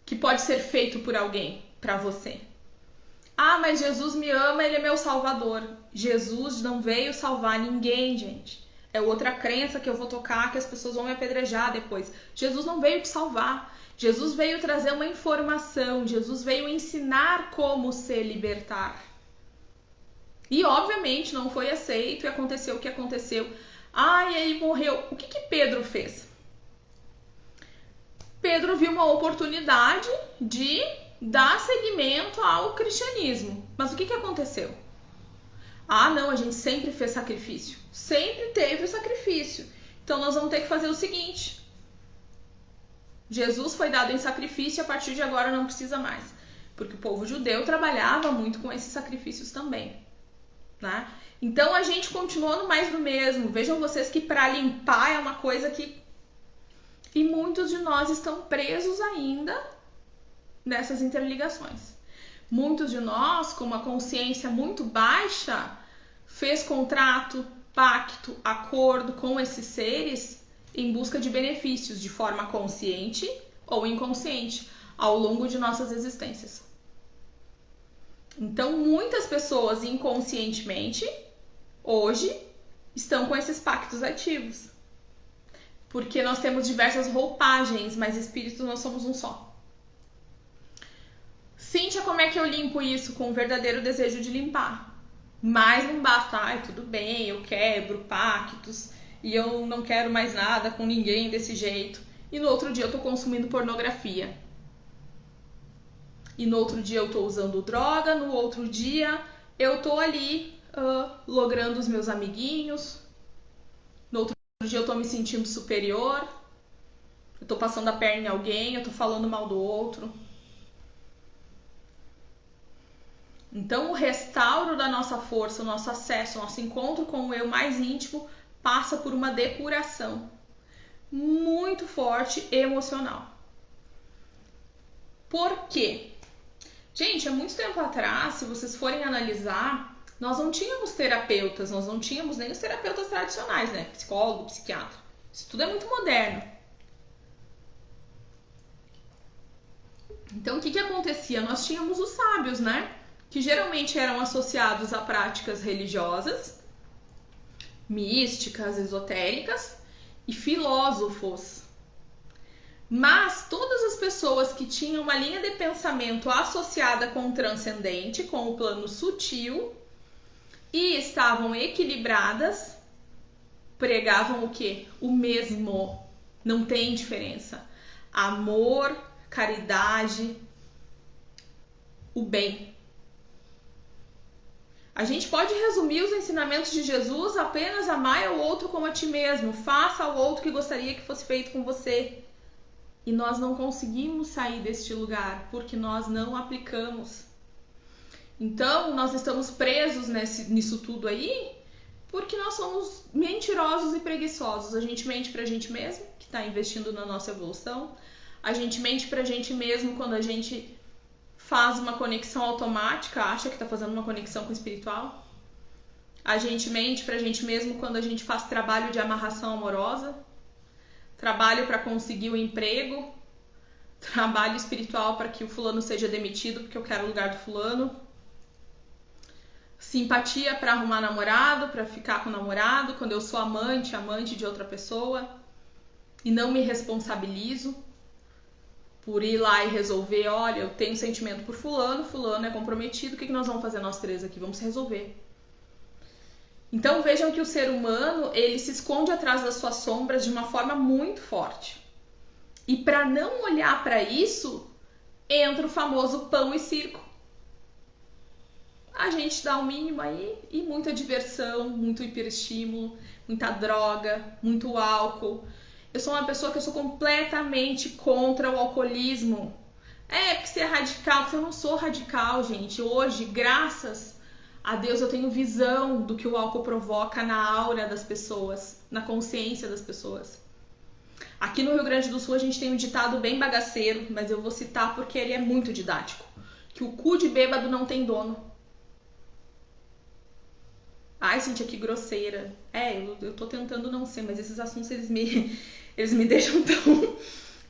que pode ser feito por alguém para você. Ah, mas Jesus me ama, ele é meu salvador. Jesus não veio salvar ninguém, gente. É outra crença que eu vou tocar, que as pessoas vão me apedrejar depois. Jesus não veio te salvar. Jesus veio trazer uma informação. Jesus veio ensinar como se libertar. E, obviamente, não foi aceito e aconteceu o que aconteceu. Ah, e aí morreu. O que Pedro fez? Pedro viu uma oportunidade de dar seguimento ao cristianismo. Mas o que aconteceu? Ah, não, a gente sempre fez sacrifício. Sempre teve o sacrifício. Então nós vamos ter que fazer o seguinte. Jesus foi dado em sacrifício e a partir de agora não precisa mais. Porque o povo judeu trabalhava muito com esses sacrifícios também. Né? Então a gente continuou no mais do mesmo. Vejam vocês que para limpar é uma coisa que... E muitos de nós estão presos ainda nessas interligações. Muitos de nós, com uma consciência muito baixa, fez contrato, pacto, acordo com esses seres em busca de benefícios de forma consciente ou inconsciente ao longo de nossas existências. Então, muitas pessoas inconscientemente, hoje, estão com esses pactos ativos. Porque nós temos diversas roupagens, mas espíritos nós somos um só. Cíntia, como é que eu limpo isso? Com o verdadeiro desejo de limpar. Mas não basta, ai, tudo bem, eu quebro pactos e eu não quero mais nada com ninguém desse jeito. E no outro dia eu tô consumindo pornografia. E no outro dia eu tô usando droga, no outro dia eu tô ali logrando os meus amiguinhos. No outro dia eu tô me sentindo superior. Eu tô passando a perna em alguém, eu tô falando mal do outro. Então, o restauro da nossa força, o nosso acesso, o nosso encontro com o eu mais íntimo passa por uma depuração muito forte emocional. Por quê? Gente, há muito tempo atrás, se vocês forem analisar, nós não tínhamos terapeutas, nós não tínhamos nem os terapeutas tradicionais, né? Psicólogo, psiquiatra. Isso tudo é muito moderno. Então, o que acontecia? Nós tínhamos os sábios, né? Que geralmente eram associados a práticas religiosas, místicas, esotéricas e filósofos. Mas todas as pessoas que tinham uma linha de pensamento associada com o transcendente, com o plano sutil, e estavam equilibradas, pregavam o quê? O mesmo. Não tem diferença. Amor, caridade, o bem. A gente pode resumir os ensinamentos de Jesus apenas amar ao outro como a ti mesmo. Faça ao outro o que gostaria que fosse feito com você. E nós não conseguimos sair deste lugar porque nós não aplicamos. Então, nós estamos presos nisso tudo aí porque nós somos mentirosos e preguiçosos. A gente mente pra gente mesmo, que está investindo na nossa evolução. A gente mente pra gente mesmo quando a gente faz uma conexão automática, acha que está fazendo uma conexão com o espiritual. A gente mente pra gente mesmo quando a gente faz trabalho de amarração amorosa, trabalho para conseguir o emprego, trabalho espiritual para que o fulano seja demitido porque eu quero o lugar do fulano, simpatia para arrumar namorado, para ficar com o namorado, quando eu sou amante de outra pessoa e não me responsabilizo por ir lá e resolver, olha, eu tenho sentimento por fulano, fulano é comprometido, o que nós vamos fazer nós três aqui? Vamos resolver. Então vejam que o ser humano, ele se esconde atrás das suas sombras de uma forma muito forte. E para não olhar para isso, entra o famoso pão e circo. A gente dá o mínimo aí e muita diversão, muito hiperestímulo, muita droga, muito álcool. Eu sou uma pessoa que eu sou completamente contra o alcoolismo. Porque você é radical, porque eu não sou radical, gente. Hoje, graças a Deus, eu tenho visão do que o álcool provoca na aura das pessoas, na consciência das pessoas. Aqui no Rio Grande do Sul a gente tem um ditado bem bagaceiro, mas eu vou citar porque ele é muito didático. Que o cu de bêbado não tem dono. Ai, gente, que grosseira. Eu tô tentando não ser, mas esses assuntos eles me deixam tão...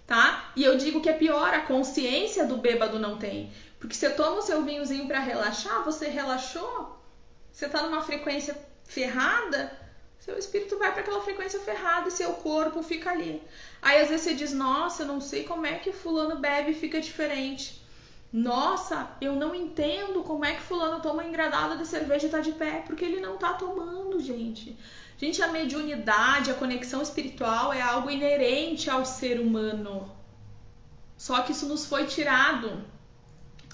Tá? E eu digo que é pior, a consciência do bêbado não tem. Porque você toma o seu vinhozinho pra relaxar, você relaxou, você tá numa frequência ferrada, seu espírito vai para aquela frequência ferrada e seu corpo fica ali. Aí às vezes você diz, nossa, eu não sei como é que fulano bebe e fica diferente. Nossa, eu não entendo como é que fulano toma uma engradada de cerveja e tá de pé, porque ele não tá tomando, gente. Gente, a mediunidade, a conexão espiritual é algo inerente ao ser humano. Só que isso nos foi tirado.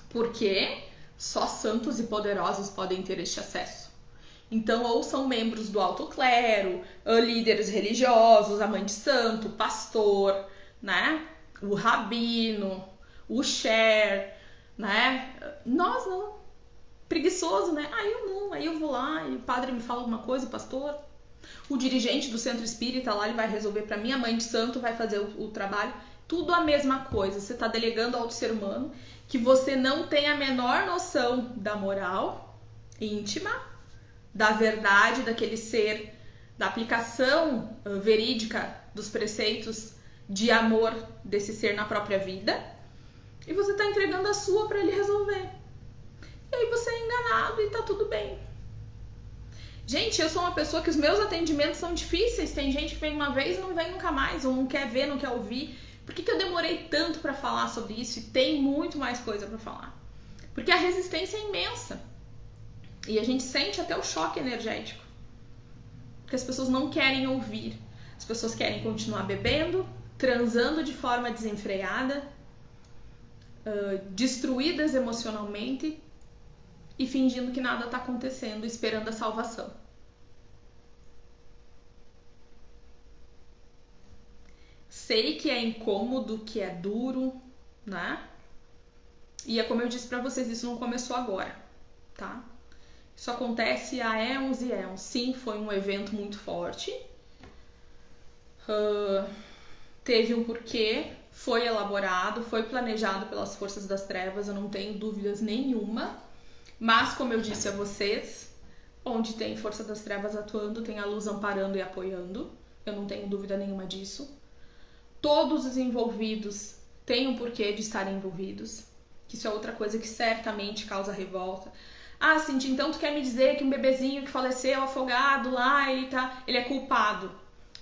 Porque só santos e poderosos podem ter este acesso. Então, ou são membros do alto clero, ou líderes religiosos, a mãe de santo, o pastor, né? O rabino, o cher, né? Nós não. Preguiçoso, né? Eu não. Aí eu vou lá e o padre me fala alguma coisa, o pastor. O dirigente do centro espírita lá, ele vai resolver para mim, a mãe de santo vai fazer o trabalho. Tudo a mesma coisa. Você está delegando ao outro ser humano que você não tem a menor noção da moral íntima, da verdade daquele ser, da aplicação verídica dos preceitos de amor desse ser na própria vida, e você está entregando a sua para ele resolver. E aí você é enganado e tá tudo bem. Gente, eu sou uma pessoa que os meus atendimentos são difíceis. Tem gente que vem uma vez e não vem nunca mais, ou não quer ver, não quer ouvir. Por que eu demorei tanto para falar sobre isso? E tem muito mais coisa para falar. Porque a resistência é imensa. E a gente sente até o choque energético. Porque as pessoas não querem ouvir. As pessoas querem continuar bebendo, transando de forma desenfreada, destruídas emocionalmente e fingindo que nada está acontecendo, esperando a salvação. Sei que é incômodo, que é duro, né? E é como eu disse pra vocês, isso não começou agora, tá? Isso acontece há éons e éons. Sim, foi um evento muito forte. Teve um porquê, foi elaborado, foi planejado pelas forças das trevas, eu não tenho dúvidas nenhuma. Mas, como eu disse a vocês, onde tem força das trevas atuando, tem a luz amparando e apoiando. Eu não tenho dúvida nenhuma disso. Todos os envolvidos têm um porquê de estarem envolvidos. Que isso é outra coisa que certamente causa revolta. Ah, Cintia, então tu quer me dizer que um bebezinho que faleceu afogado lá, ele é culpado?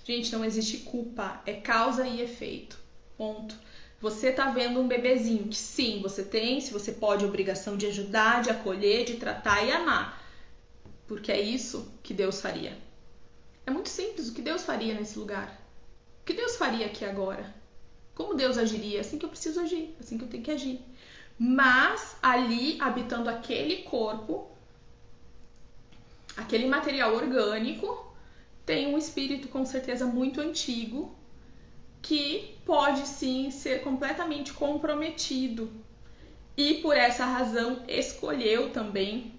Gente, não existe culpa, é causa e efeito. Ponto. Você tá vendo um bebezinho que sim, você tem, se você pode, a obrigação de ajudar, de acolher, de tratar e amar. Porque é isso que Deus faria. É muito simples o que Deus faria nesse lugar. O que Deus faria aqui agora? Como Deus agiria? Assim que eu preciso agir, assim que eu tenho que agir. Mas ali, habitando aquele corpo, Aquele material orgânico tem um espírito com certeza muito antigo que pode sim ser completamente comprometido e por essa razão escolheu também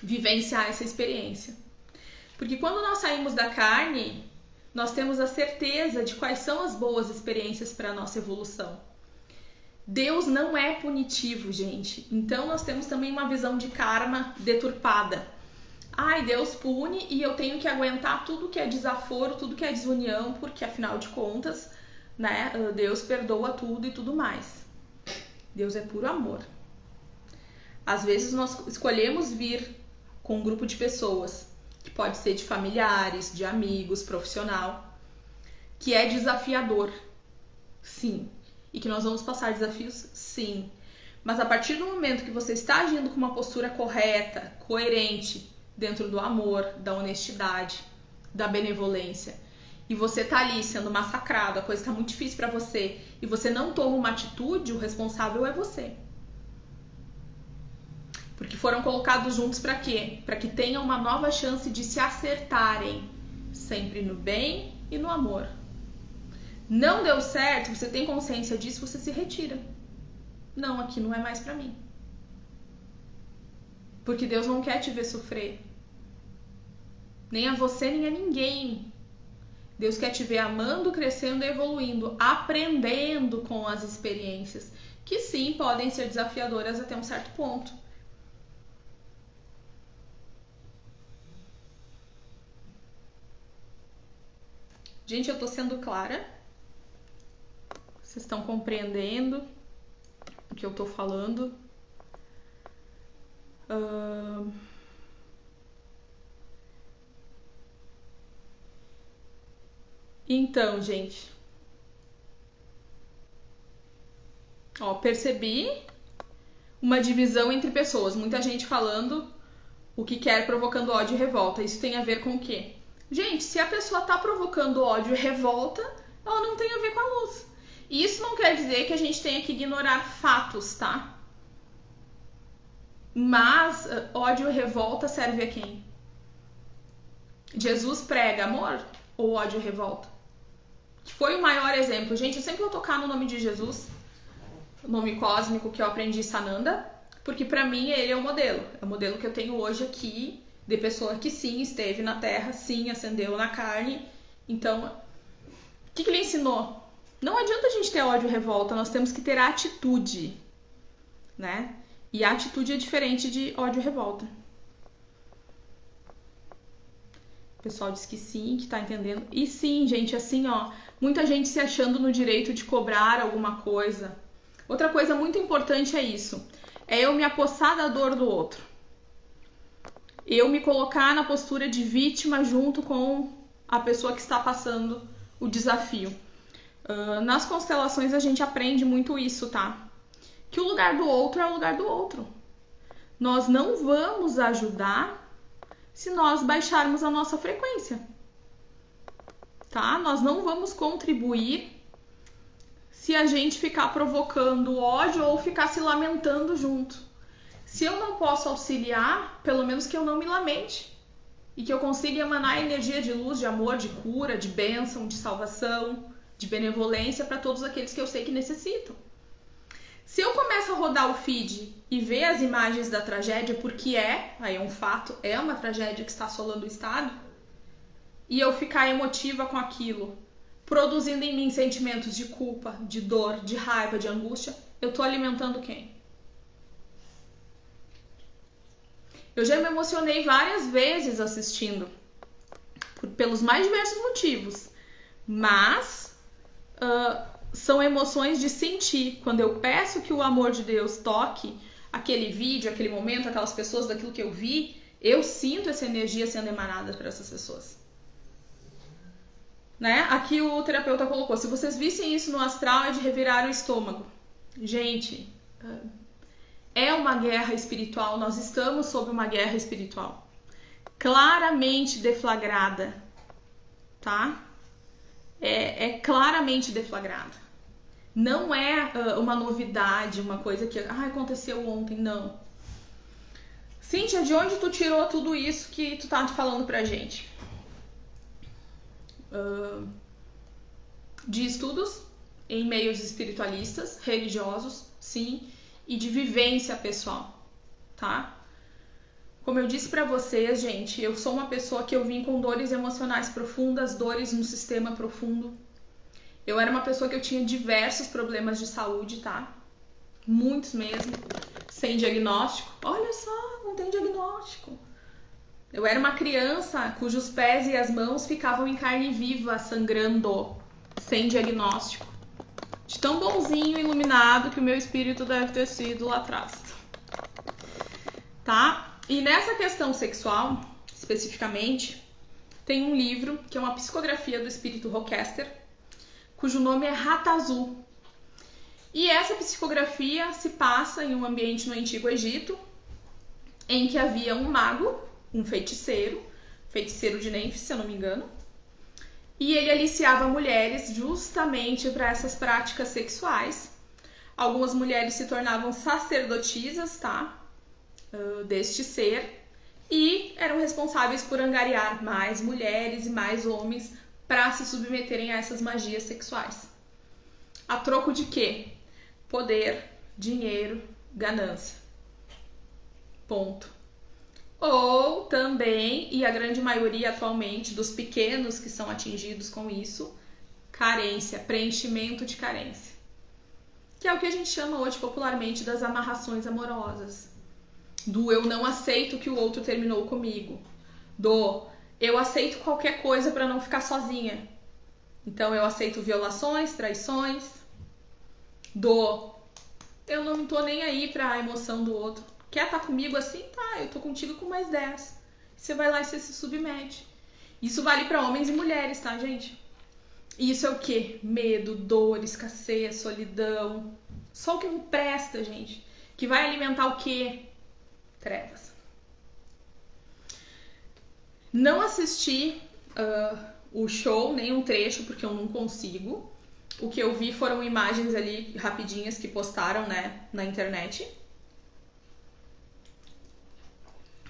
vivenciar essa experiência. Porque quando nós saímos da carne, nós temos a certeza de quais são as boas experiências para a nossa evolução. Deus não é punitivo, gente. Então nós temos também uma visão de karma deturpada. Ai, Deus pune e eu tenho que aguentar tudo que é desaforo, tudo que é desunião, porque afinal de contas, né, Deus perdoa tudo e tudo mais. Deus é puro amor. Às vezes nós escolhemos vir com um grupo de pessoas, que pode ser de familiares, de amigos, profissional, que é desafiador, sim. E que nós vamos passar desafios, sim. Mas a partir do momento que você está agindo com uma postura correta, coerente, dentro do amor, da honestidade, da benevolência, e você está ali sendo massacrado, a coisa está muito difícil para você, e você não toma uma atitude, o responsável é você. Porque foram colocados juntos para quê? Para que tenham uma nova chance de se acertarem, sempre no bem e no amor. Não deu certo, você tem consciência disso, você se retira. Não, aqui não é mais para mim. Porque Deus não quer te ver sofrer. Nem a você, nem a ninguém. Deus quer te ver amando, crescendo e evoluindo, aprendendo com as experiências, que sim, podem ser desafiadoras até um certo ponto. Gente, eu tô sendo clara? Vocês estão compreendendo o que eu tô falando? Então, gente, percebi uma divisão entre pessoas. Muita gente falando o que quer provocando ódio e revolta. Isso tem a ver com o quê? Gente, se a pessoa tá provocando ódio e revolta, ela não tem a ver com a luz. E isso não quer dizer que a gente tenha que ignorar fatos, tá? Mas ódio e revolta serve a quem? Jesus prega amor ou ódio e revolta? Que foi o maior exemplo. Gente, eu sempre vou tocar no nome de Jesus, o nome cósmico que eu aprendi Sananda, porque pra mim ele é o modelo. É o modelo que eu tenho hoje aqui, de pessoa que sim, esteve na Terra, sim, ascendeu na carne. Então, o que ele ensinou? Não adianta a gente ter ódio e revolta, nós temos que ter atitude, né? E a atitude é diferente de ódio e revolta. O pessoal diz que sim, que tá entendendo. E sim, gente, assim, muita gente se achando no direito de cobrar alguma coisa. Outra coisa muito importante é isso. É eu me apossar da dor do outro. Eu me colocar na postura de vítima junto com a pessoa que está passando o desafio. Nas constelações a gente aprende muito isso, tá? Que o lugar do outro é o lugar do outro. Nós não vamos ajudar se nós baixarmos a nossa frequência, tá? Nós não vamos contribuir se a gente ficar provocando ódio ou ficar se lamentando junto. Se eu não posso auxiliar, pelo menos que eu não me lamente e que eu consiga emanar energia de luz, de amor, de cura, de bênção, de salvação, de benevolência para todos aqueles que eu sei que necessitam. Se eu começo a rodar o feed e ver as imagens da tragédia, porque aí é um fato, é uma tragédia que está assolando o Estado, e eu ficar emotiva com aquilo, produzindo em mim sentimentos de culpa, de dor, de raiva, de angústia, eu estou alimentando quem? Eu já me emocionei várias vezes assistindo, pelos mais diversos motivos, mas são emoções de sentir. Quando eu peço que o amor de Deus toque aquele vídeo, aquele momento, aquelas pessoas, daquilo que eu vi, eu sinto essa energia sendo emanada para essas pessoas. Né? Aqui o terapeuta colocou, se vocês vissem isso no astral é de revirar o estômago. Gente, é uma guerra espiritual, nós estamos sob uma guerra espiritual. Claramente deflagrada, tá? É claramente deflagrada. Não é uma novidade, uma coisa que aconteceu ontem, não. Cíntia, de onde tu tirou tudo isso que tu tá falando pra gente? De estudos em meios espiritualistas, religiosos, sim, e de vivência pessoal, tá? Como eu disse pra vocês, gente, eu sou uma pessoa que eu vim com dores emocionais profundas, dores no sistema profundo. Eu era uma pessoa que eu tinha diversos problemas de saúde, tá? Muitos mesmo, sem diagnóstico. Olha só, não tem diagnóstico. Eu era uma criança cujos pés e as mãos ficavam em carne viva, sangrando, sem diagnóstico. De tão bonzinho e iluminado que o meu espírito deve ter sido lá atrás. Tá? E nessa questão sexual, especificamente, tem um livro que é uma psicografia do espírito Rochester, cujo nome é Rata Azul. E essa psicografia se passa em um ambiente no Antigo Egito, em que havia um mago, um feiticeiro de Mênfis, se eu não me engano, e ele aliciava mulheres justamente para essas práticas sexuais. Algumas mulheres se tornavam sacerdotisas, tá? Deste ser, e eram responsáveis por angariar mais mulheres e mais homens para se submeterem a essas magias sexuais. A troco de quê? Poder, dinheiro, ganância. Ponto. Ou também, e a grande maioria atualmente dos pequenos que são atingidos com isso, carência, preenchimento de carência. Que é o que a gente chama hoje popularmente das amarrações amorosas. Do eu não aceito que o outro terminou comigo. Do eu aceito qualquer coisa para não ficar sozinha. Então eu aceito violações, traições. Do eu não tô nem aí pra emoção do outro. Quer estar comigo assim? Tá, eu tô contigo com mais 10. Você vai lá e você se submete. Isso vale pra homens e mulheres, tá, gente? E isso é o quê? Medo, dor, escassez, solidão. Só o que não presta, gente. Que vai alimentar o quê? Trevas. Não assisti o show, nem um trecho, porque eu não consigo. O que eu vi foram imagens ali rapidinhas que postaram, né, na internet.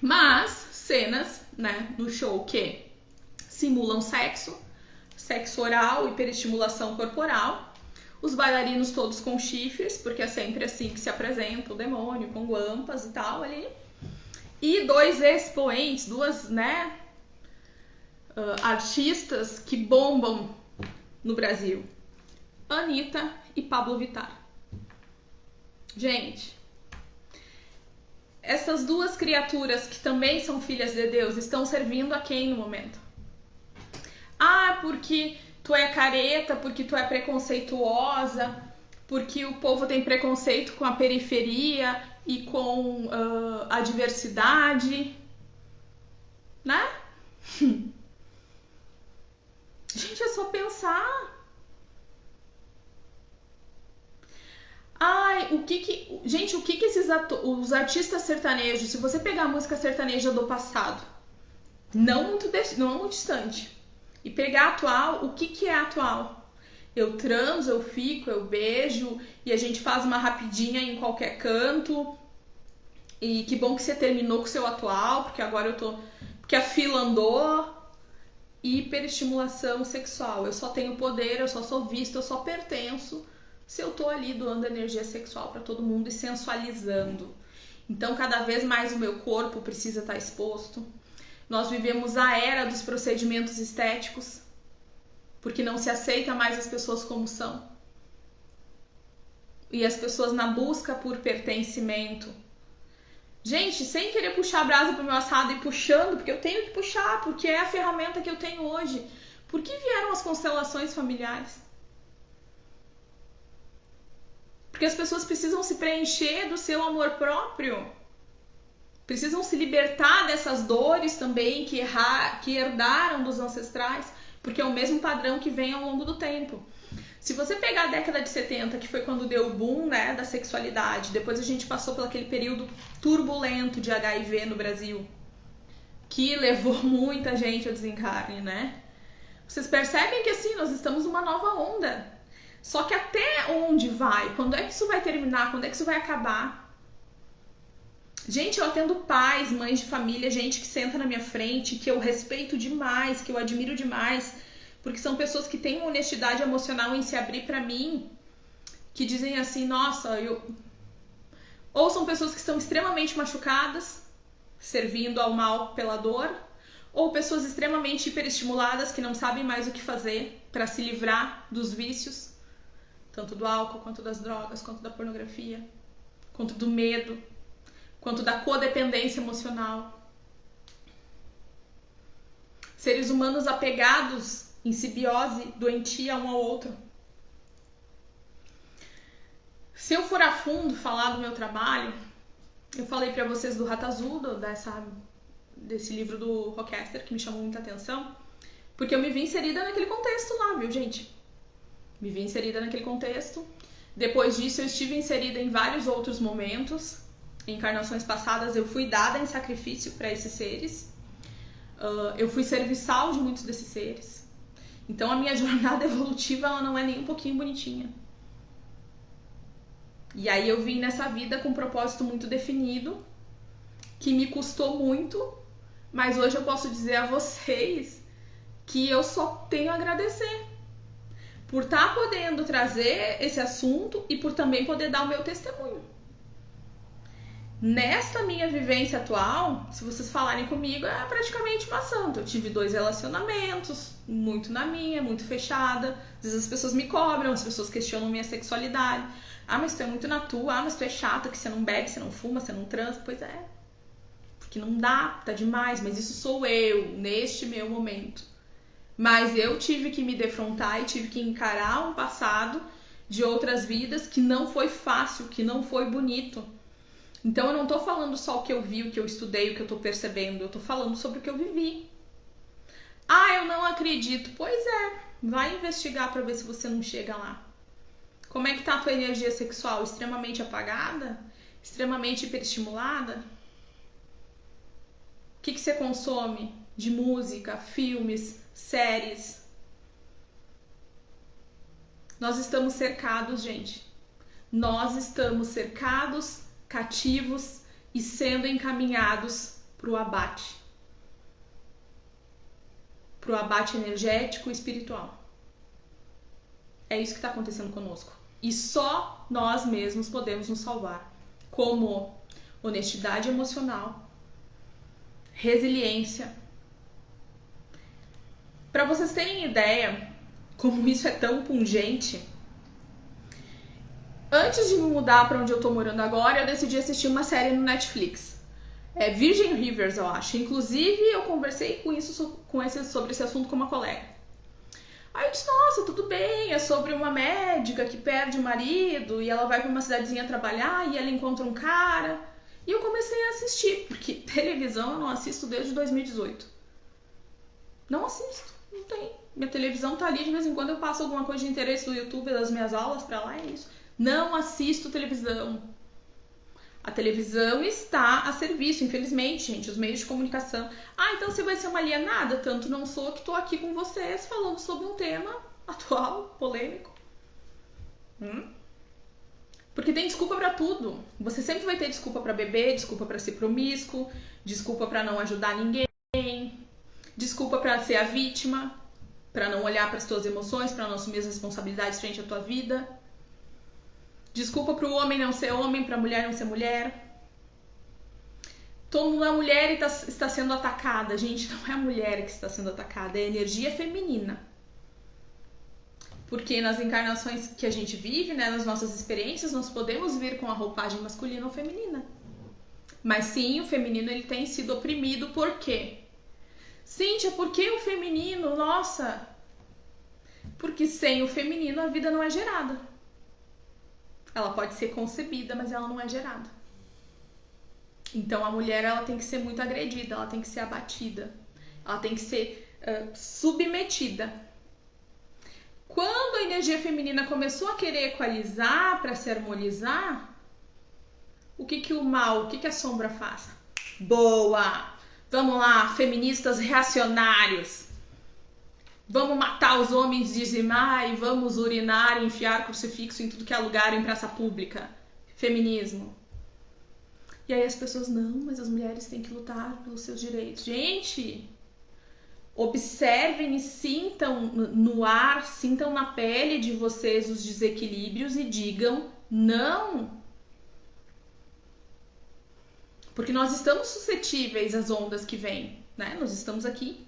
Mas cenas, né, no show que simulam sexo oral, hiperestimulação corporal, os bailarinos todos com chifres, porque é sempre assim que se apresenta o demônio, com guampas e tal ali. E dois expoentes, duas, né, artistas que bombam no Brasil. Anitta e Pablo Vittar. Gente, essas duas criaturas que também são filhas de Deus estão servindo a quem no momento? Ah, porque tu é careta, porque tu é preconceituosa, porque o povo tem preconceito com a periferia e com a diversidade, né? Gente, é só pensar. Ai, gente, o que esses os artistas sertanejos, se você pegar a música sertaneja do passado, não muito distante, e pegar atual, o que é atual? Eu transo, eu fico, eu beijo, e a gente faz uma rapidinha em qualquer canto, e que bom que você terminou com o seu atual, porque agora eu tô... Porque a fila andou. Hiperestimulação sexual, eu só tenho poder, eu só sou vista, eu só pertenço se eu tô ali doando energia sexual para todo mundo e sensualizando. Então, cada vez mais o meu corpo precisa estar exposto. Nós vivemos a era dos procedimentos estéticos, porque não se aceita mais as pessoas como são. E as pessoas na busca por pertencimento. Gente, sem querer puxar a brasa pro meu assado e puxando, porque eu tenho que puxar, porque é a ferramenta que eu tenho hoje. Por que vieram as constelações familiares? Porque as pessoas precisam se preencher do seu amor próprio. Precisam se libertar dessas dores também que herdaram dos ancestrais, porque é o mesmo padrão que vem ao longo do tempo. Se você pegar a década de 70, que foi quando deu o boom, né, da sexualidade, depois a gente passou por aquele período turbulento de HIV no Brasil, que levou muita gente ao desencarne, né? Vocês percebem que assim, nós estamos numa nova onda. Só que até onde vai? Quando é que isso vai terminar? Quando é que isso vai acabar? Gente, eu atendo pais, mães de família, gente que senta na minha frente, que eu respeito demais, que eu admiro demais, porque são pessoas que têm uma honestidade emocional em se abrir pra mim, que dizem assim, nossa, ou são pessoas que estão extremamente machucadas, servindo ao mal pela dor, ou pessoas extremamente hiperestimuladas que não sabem mais o que fazer para se livrar dos vícios, tanto do álcool, quanto das drogas, quanto da pornografia, quanto do medo, quanto da codependência emocional. Seres humanos apegados em simbiose doentia um ao outro. Se eu for a fundo falar do meu trabalho, eu falei para vocês do Rata Azul, desse livro do Rochester, que me chamou muita atenção, porque eu me vi inserida naquele contexto lá, viu, gente? Me vi inserida naquele contexto. Depois disso, eu estive inserida em vários outros momentos. Em encarnações passadas, eu fui dada em sacrifício para esses seres. Eu fui serviçal de muitos desses seres. Então, a minha jornada evolutiva ela não é nem um pouquinho bonitinha. E aí eu vim nessa vida com um propósito muito definido, que me custou muito, mas hoje eu posso dizer a vocês que eu só tenho a agradecer por estar podendo trazer esse assunto e por também poder dar o meu testemunho. Nesta minha vivência atual, se vocês falarem comigo, é praticamente uma santa. Eu tive 2 relacionamentos, muito na minha, muito fechada. Às vezes as pessoas me cobram, as pessoas questionam minha sexualidade. Ah, mas tu é muito na tua, ah, mas tu é chata, que você não bebe, você não fuma, você não transa. Pois é, porque não dá, tá demais, mas isso sou eu, neste meu momento. Mas eu tive que me defrontar e tive que encarar um passado de outras vidas que não foi fácil, que não foi bonito. Então eu não tô falando só o que eu vi, o que eu estudei, o que eu tô percebendo, eu tô falando sobre o que eu vivi. Ah, eu não acredito. Pois é, vai investigar pra ver se você não chega lá. Como é que tá a tua energia sexual? Extremamente apagada? Extremamente hiperestimulada? O que você consome de música, filmes, séries? Nós estamos cercados, gente. Nós estamos cercados, cativos e sendo encaminhados para o abate. Para o abate energético e espiritual. É isso que está acontecendo conosco. E só nós mesmos podemos nos salvar. Como honestidade emocional, resiliência. Para vocês terem ideia como isso é tão pungente, antes de me mudar para onde eu tô morando agora, eu decidi assistir uma série no Netflix. É Virgin Rivers, eu acho. Inclusive, eu conversei sobre esse assunto com uma colega. Aí eu disse, nossa, tudo bem, é sobre uma médica que perde o marido e ela vai para uma cidadezinha trabalhar e ela encontra um cara. E eu comecei a assistir, porque televisão eu não assisto desde 2018. Não assisto, não tem. Minha televisão tá ali, de vez em quando eu passo alguma coisa de interesse do YouTube das minhas aulas pra lá, é isso. Não assisto televisão. A televisão está a serviço, infelizmente, gente, os meios de comunicação. Ah, então você vai ser uma alienada? Tanto não sou que tô aqui com vocês falando sobre um tema atual, polêmico. Porque tem desculpa pra tudo. Você sempre vai ter desculpa pra beber, desculpa pra ser promíscuo, desculpa pra não ajudar ninguém, desculpa pra ser a vítima, pra não olhar pras tuas emoções, pra não assumir as responsabilidades frente à tua vida. Desculpa pro homem não ser homem, pra mulher não ser mulher. Toda mulher está sendo atacada. Gente, não é a mulher que está sendo atacada, é a energia feminina. Porque nas encarnações que a gente vive, né, nas nossas experiências, nós podemos vir com a roupagem masculina ou feminina. Mas sim, o feminino ele tem sido oprimido. Por quê? Cíntia, por que o feminino? Nossa! Porque sem o feminino a vida não é gerada. Ela pode ser concebida, mas ela não é gerada. Então a mulher ela tem que ser muito agredida, ela tem que ser abatida, ela tem que ser submetida. Quando a energia feminina começou a querer equalizar para se harmonizar, o que o mal, o que a sombra faz? Boa! Vamos lá, feministas reacionários! Vamos matar os homens, dizimar e vamos urinar e enfiar crucifixo em tudo que é lugar em praça pública. Feminismo. E aí as pessoas, não, mas as mulheres têm que lutar pelos seus direitos. Gente, observem e sintam no ar, sintam na pele de vocês os desequilíbrios e digam não. Porque nós estamos suscetíveis às ondas que vêm, né? Nós estamos aqui.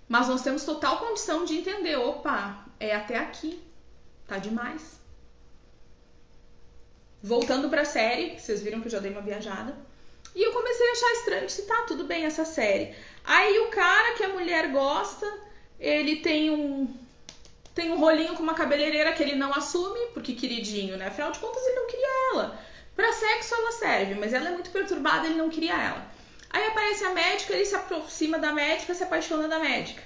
Mas nós temos total condição de entender, opa, é até aqui, tá demais. Voltando pra série, vocês viram que eu já dei uma viajada. E eu comecei a achar estranho, disse, tá, tudo bem essa série. Aí o cara que a mulher gosta, ele tem um rolinho com uma cabeleireira que ele não assume, porque queridinho, né? Afinal de contas, ele não queria ela. Pra sexo ela serve, mas ela é muito perturbada, ele não queria ela. Aí aparece a médica, ele se aproxima da médica, se apaixona da médica.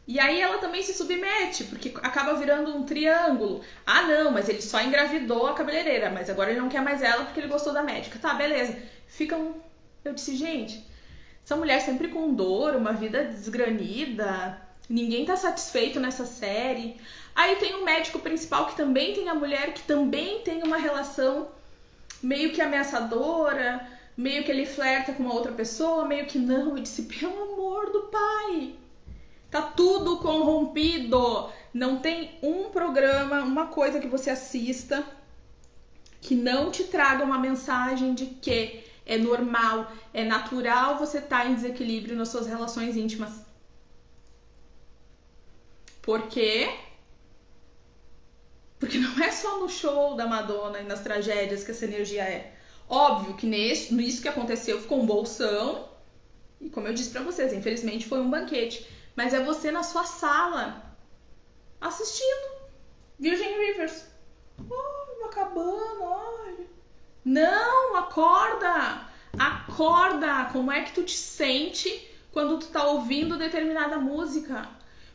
E aí ela também se submete, porque acaba virando um triângulo. Ah, não, mas ele só engravidou a cabeleireira, mas agora ele não quer mais ela porque ele gostou da médica. Tá, beleza. Eu disse, gente, essa mulher sempre com dor, uma vida desgranida, ninguém tá satisfeito nessa série. Aí tem um médico principal que também tem a mulher, que também tem uma relação meio que ameaçadora, meio que ele flerta com uma outra pessoa, meio que não. Eu disse, pelo amor do pai, tá tudo corrompido. Não tem um programa, uma coisa que você assista que não te traga uma mensagem de que é normal, é natural você estar em desequilíbrio nas suas relações íntimas. Por quê? Porque não é só no show da Madonna e nas tragédias que essa energia é. Óbvio que nisso que aconteceu ficou um bolsão. E como eu disse pra vocês, infelizmente foi um banquete. Mas é você na sua sala, assistindo Virgin Rivers. Oh, acabando, olha. Não, acorda! Acorda! Como é que tu te sente quando tu tá ouvindo determinada música?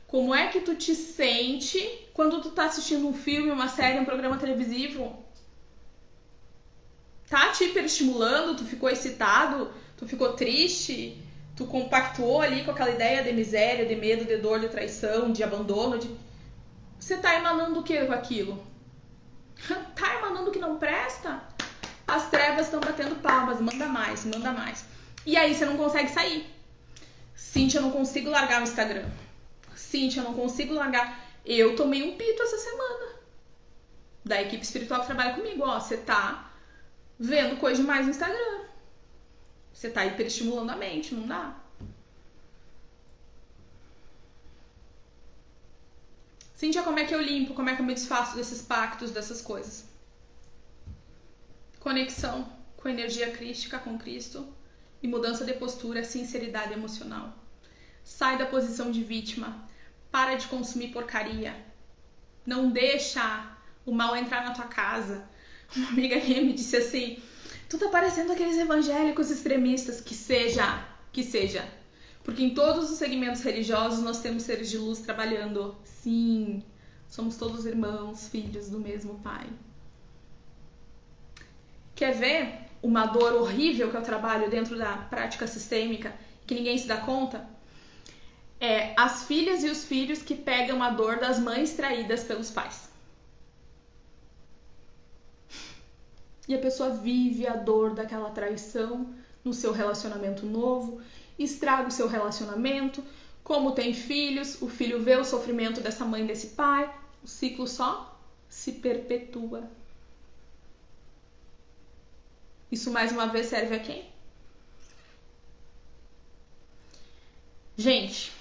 Como é que tu te sente quando tu tá assistindo um filme, uma série, um programa televisivo? Tá te hiperestimulando? Tu ficou excitado? Tu ficou triste? Tu compactuou ali com aquela ideia de miséria, de medo, de dor, de traição, de abandono? Você tá emanando o que com aquilo? Tá emanando o que não presta? As trevas estão batendo palmas, manda mais, manda mais. E aí você não consegue sair. Cíntia, eu não consigo largar o Instagram. Cíntia, eu não consigo largar. Eu tomei um pito essa semana da equipe espiritual que trabalha comigo. Ó, você tá vendo coisa demais no Instagram. Você tá hiperestimulando a mente, não dá? Cíntia, como é que eu limpo? Como é que eu me desfaço desses pactos, dessas coisas? Conexão com a energia crística, com Cristo. E mudança de postura, sinceridade emocional. Sai da posição de vítima. Para de consumir porcaria. Não deixa o mal entrar na tua casa. Uma amiga minha me disse assim, tu tá parecendo aqueles evangélicos extremistas. Que seja. Porque em todos os segmentos religiosos nós temos seres de luz trabalhando. Sim, somos todos irmãos, filhos do mesmo Pai. Quer ver uma dor horrível que eu trabalho dentro da prática sistêmica, que ninguém se dá conta? É as filhas e os filhos que pegam a dor das mães traídas pelos pais. E a pessoa vive a dor daquela traição no seu relacionamento novo, estraga o seu relacionamento, como tem filhos, o filho vê o sofrimento dessa mãe e desse pai, o ciclo só se perpetua. Isso mais uma vez serve a quem? Gente,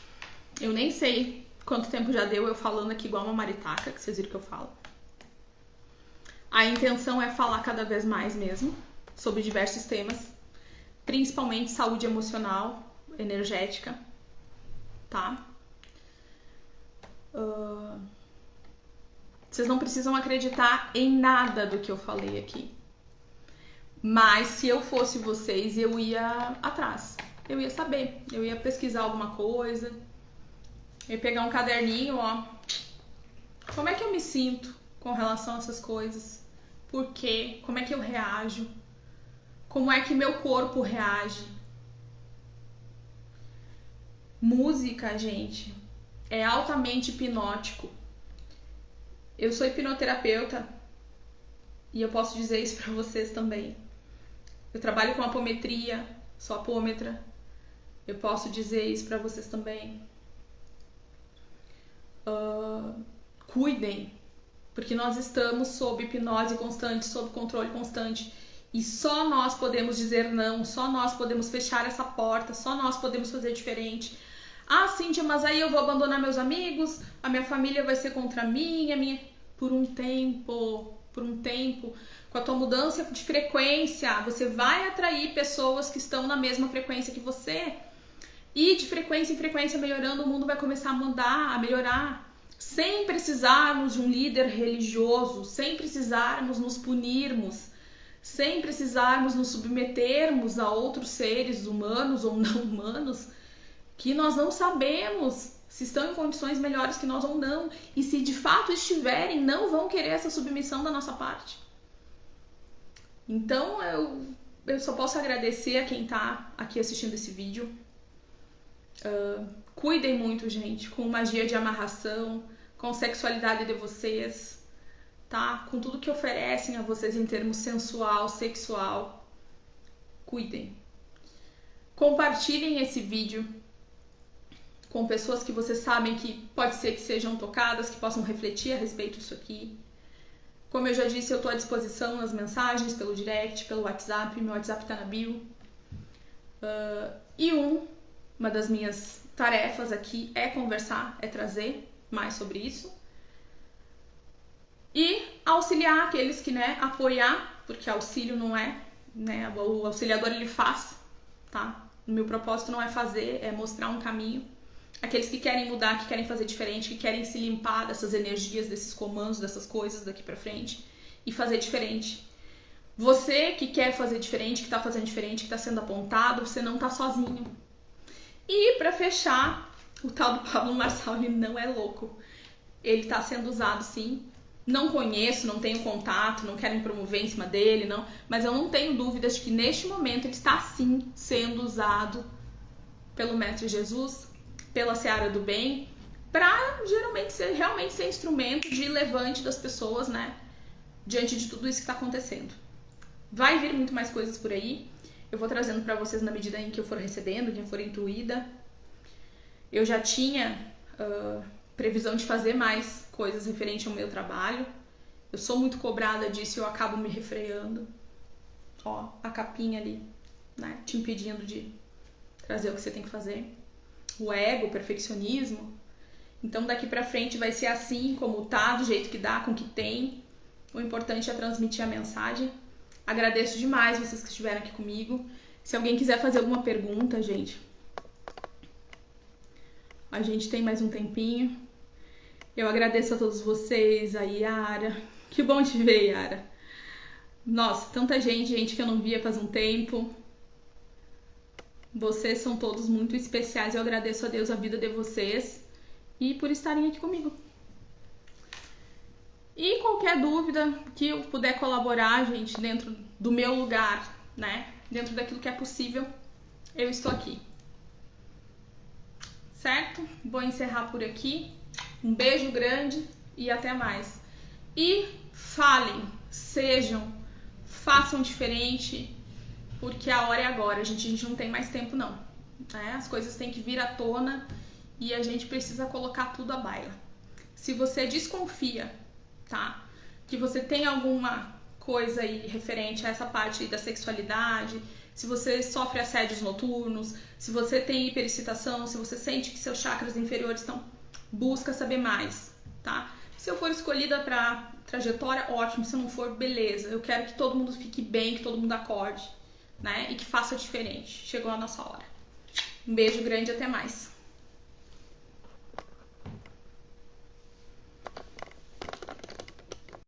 eu nem sei quanto tempo já deu eu falando aqui igual uma maritaca, que vocês viram que eu falo. A intenção é falar cada vez mais mesmo sobre diversos temas, principalmente saúde emocional, energética, tá? Vocês não precisam acreditar em nada do que eu falei aqui. Mas se eu fosse vocês, eu ia atrás. Eu ia saber, eu ia pesquisar alguma coisa, eu ia pegar um caderninho, ó. Como é que eu me sinto com relação a essas coisas? Por quê? Como é que eu reajo? Como é que meu corpo reage? Música, gente, é altamente hipnótico. Eu sou hipnoterapeuta e eu posso dizer isso para vocês também. Eu trabalho com apometria, sou apômetra. Eu posso dizer isso para vocês também. Cuidem, porque nós estamos sob hipnose constante, sob controle constante. E só nós podemos dizer não, só nós podemos fechar essa porta, só nós podemos fazer diferente. Ah, Cíntia, mas aí eu vou abandonar meus amigos, a minha família vai ser contra mim, Por um tempo, com a tua mudança de frequência, você vai atrair pessoas que estão na mesma frequência que você. E de frequência em frequência melhorando, o mundo vai começar a mudar, a melhorar. Sem precisarmos de um líder religioso, sem precisarmos nos punirmos, sem precisarmos nos submetermos a outros seres humanos ou não humanos, que nós não sabemos se estão em condições melhores que nós ou não. E se de fato estiverem, não vão querer essa submissão da nossa parte. Então eu só posso agradecer a quem está aqui assistindo esse vídeo. Cuidem muito, gente, com magia de amarração, com sexualidade de vocês, tá? Com tudo que oferecem a vocês em termos sensual, sexual. Cuidem. Compartilhem esse vídeo com pessoas que vocês sabem que pode ser que sejam tocadas, que possam refletir a respeito disso aqui. Como eu já disse, eu estou à disposição nas mensagens, pelo direct, pelo WhatsApp. Meu WhatsApp está na bio. Uma das minhas tarefas aqui é conversar, é trazer mais sobre isso. E auxiliar aqueles que, apoiar, porque auxílio não é, o auxiliador ele faz, tá? O meu propósito não é fazer, é mostrar um caminho. Aqueles que querem mudar, que querem fazer diferente, que querem se limpar dessas energias, desses comandos, dessas coisas daqui pra frente e fazer diferente. Você que quer fazer diferente, que tá fazendo diferente, que tá sendo apontado, você não tá sozinho. E pra fechar, o tal do Pablo Marçal, ele não é louco. Ele tá sendo usado sim. Não conheço, não tenho contato, não quero me promover em cima dele, não. Mas eu não tenho dúvidas de que neste momento ele está sim sendo usado pelo Mestre Jesus, pela Seara do Bem, para realmente ser instrumento de levante das pessoas, diante de tudo isso que está acontecendo. Vai vir muito mais coisas por aí. Eu vou trazendo para vocês na medida em que eu for recebendo, que eu for intuída. Eu já tinha previsão de fazer mais coisas referente ao meu trabalho. Eu sou muito cobrada disso e eu acabo me refreando. Ó, a capinha ali, te impedindo de trazer o que você tem que fazer. O ego, o perfeccionismo. Então daqui pra frente vai ser assim como tá, do jeito que dá, com o que tem. O importante é transmitir a mensagem. Agradeço demais vocês que estiveram aqui comigo. Se alguém quiser fazer alguma pergunta, gente, a gente tem mais um tempinho. Eu agradeço a todos vocês, a Yara. Que bom te ver, Yara. Nossa, tanta gente que eu não via faz um tempo. Vocês são todos muito especiais. Eu agradeço a Deus a vida de vocês e por estarem aqui comigo. E qualquer dúvida que eu puder colaborar, gente, dentro do meu lugar, dentro daquilo que é possível, eu estou aqui. Certo? Vou encerrar por aqui. Um beijo grande e até mais. E falem, sejam, façam diferente, porque a hora é agora, a gente não tem mais tempo não. As coisas têm que vir à tona e a gente precisa colocar tudo à baila. Se você desconfia, que você tem alguma coisa aí referente a essa parte aí da sexualidade, se você sofre assédios noturnos, se você tem hiperexcitação, se você sente que seus chakras inferiores estão, busca saber mais, tá? Se eu for escolhida para trajetória, ótimo. Se não for, beleza. Eu quero que todo mundo fique bem, que todo mundo acorde, e que faça diferente. Chegou a nossa hora. Um beijo grande e até mais.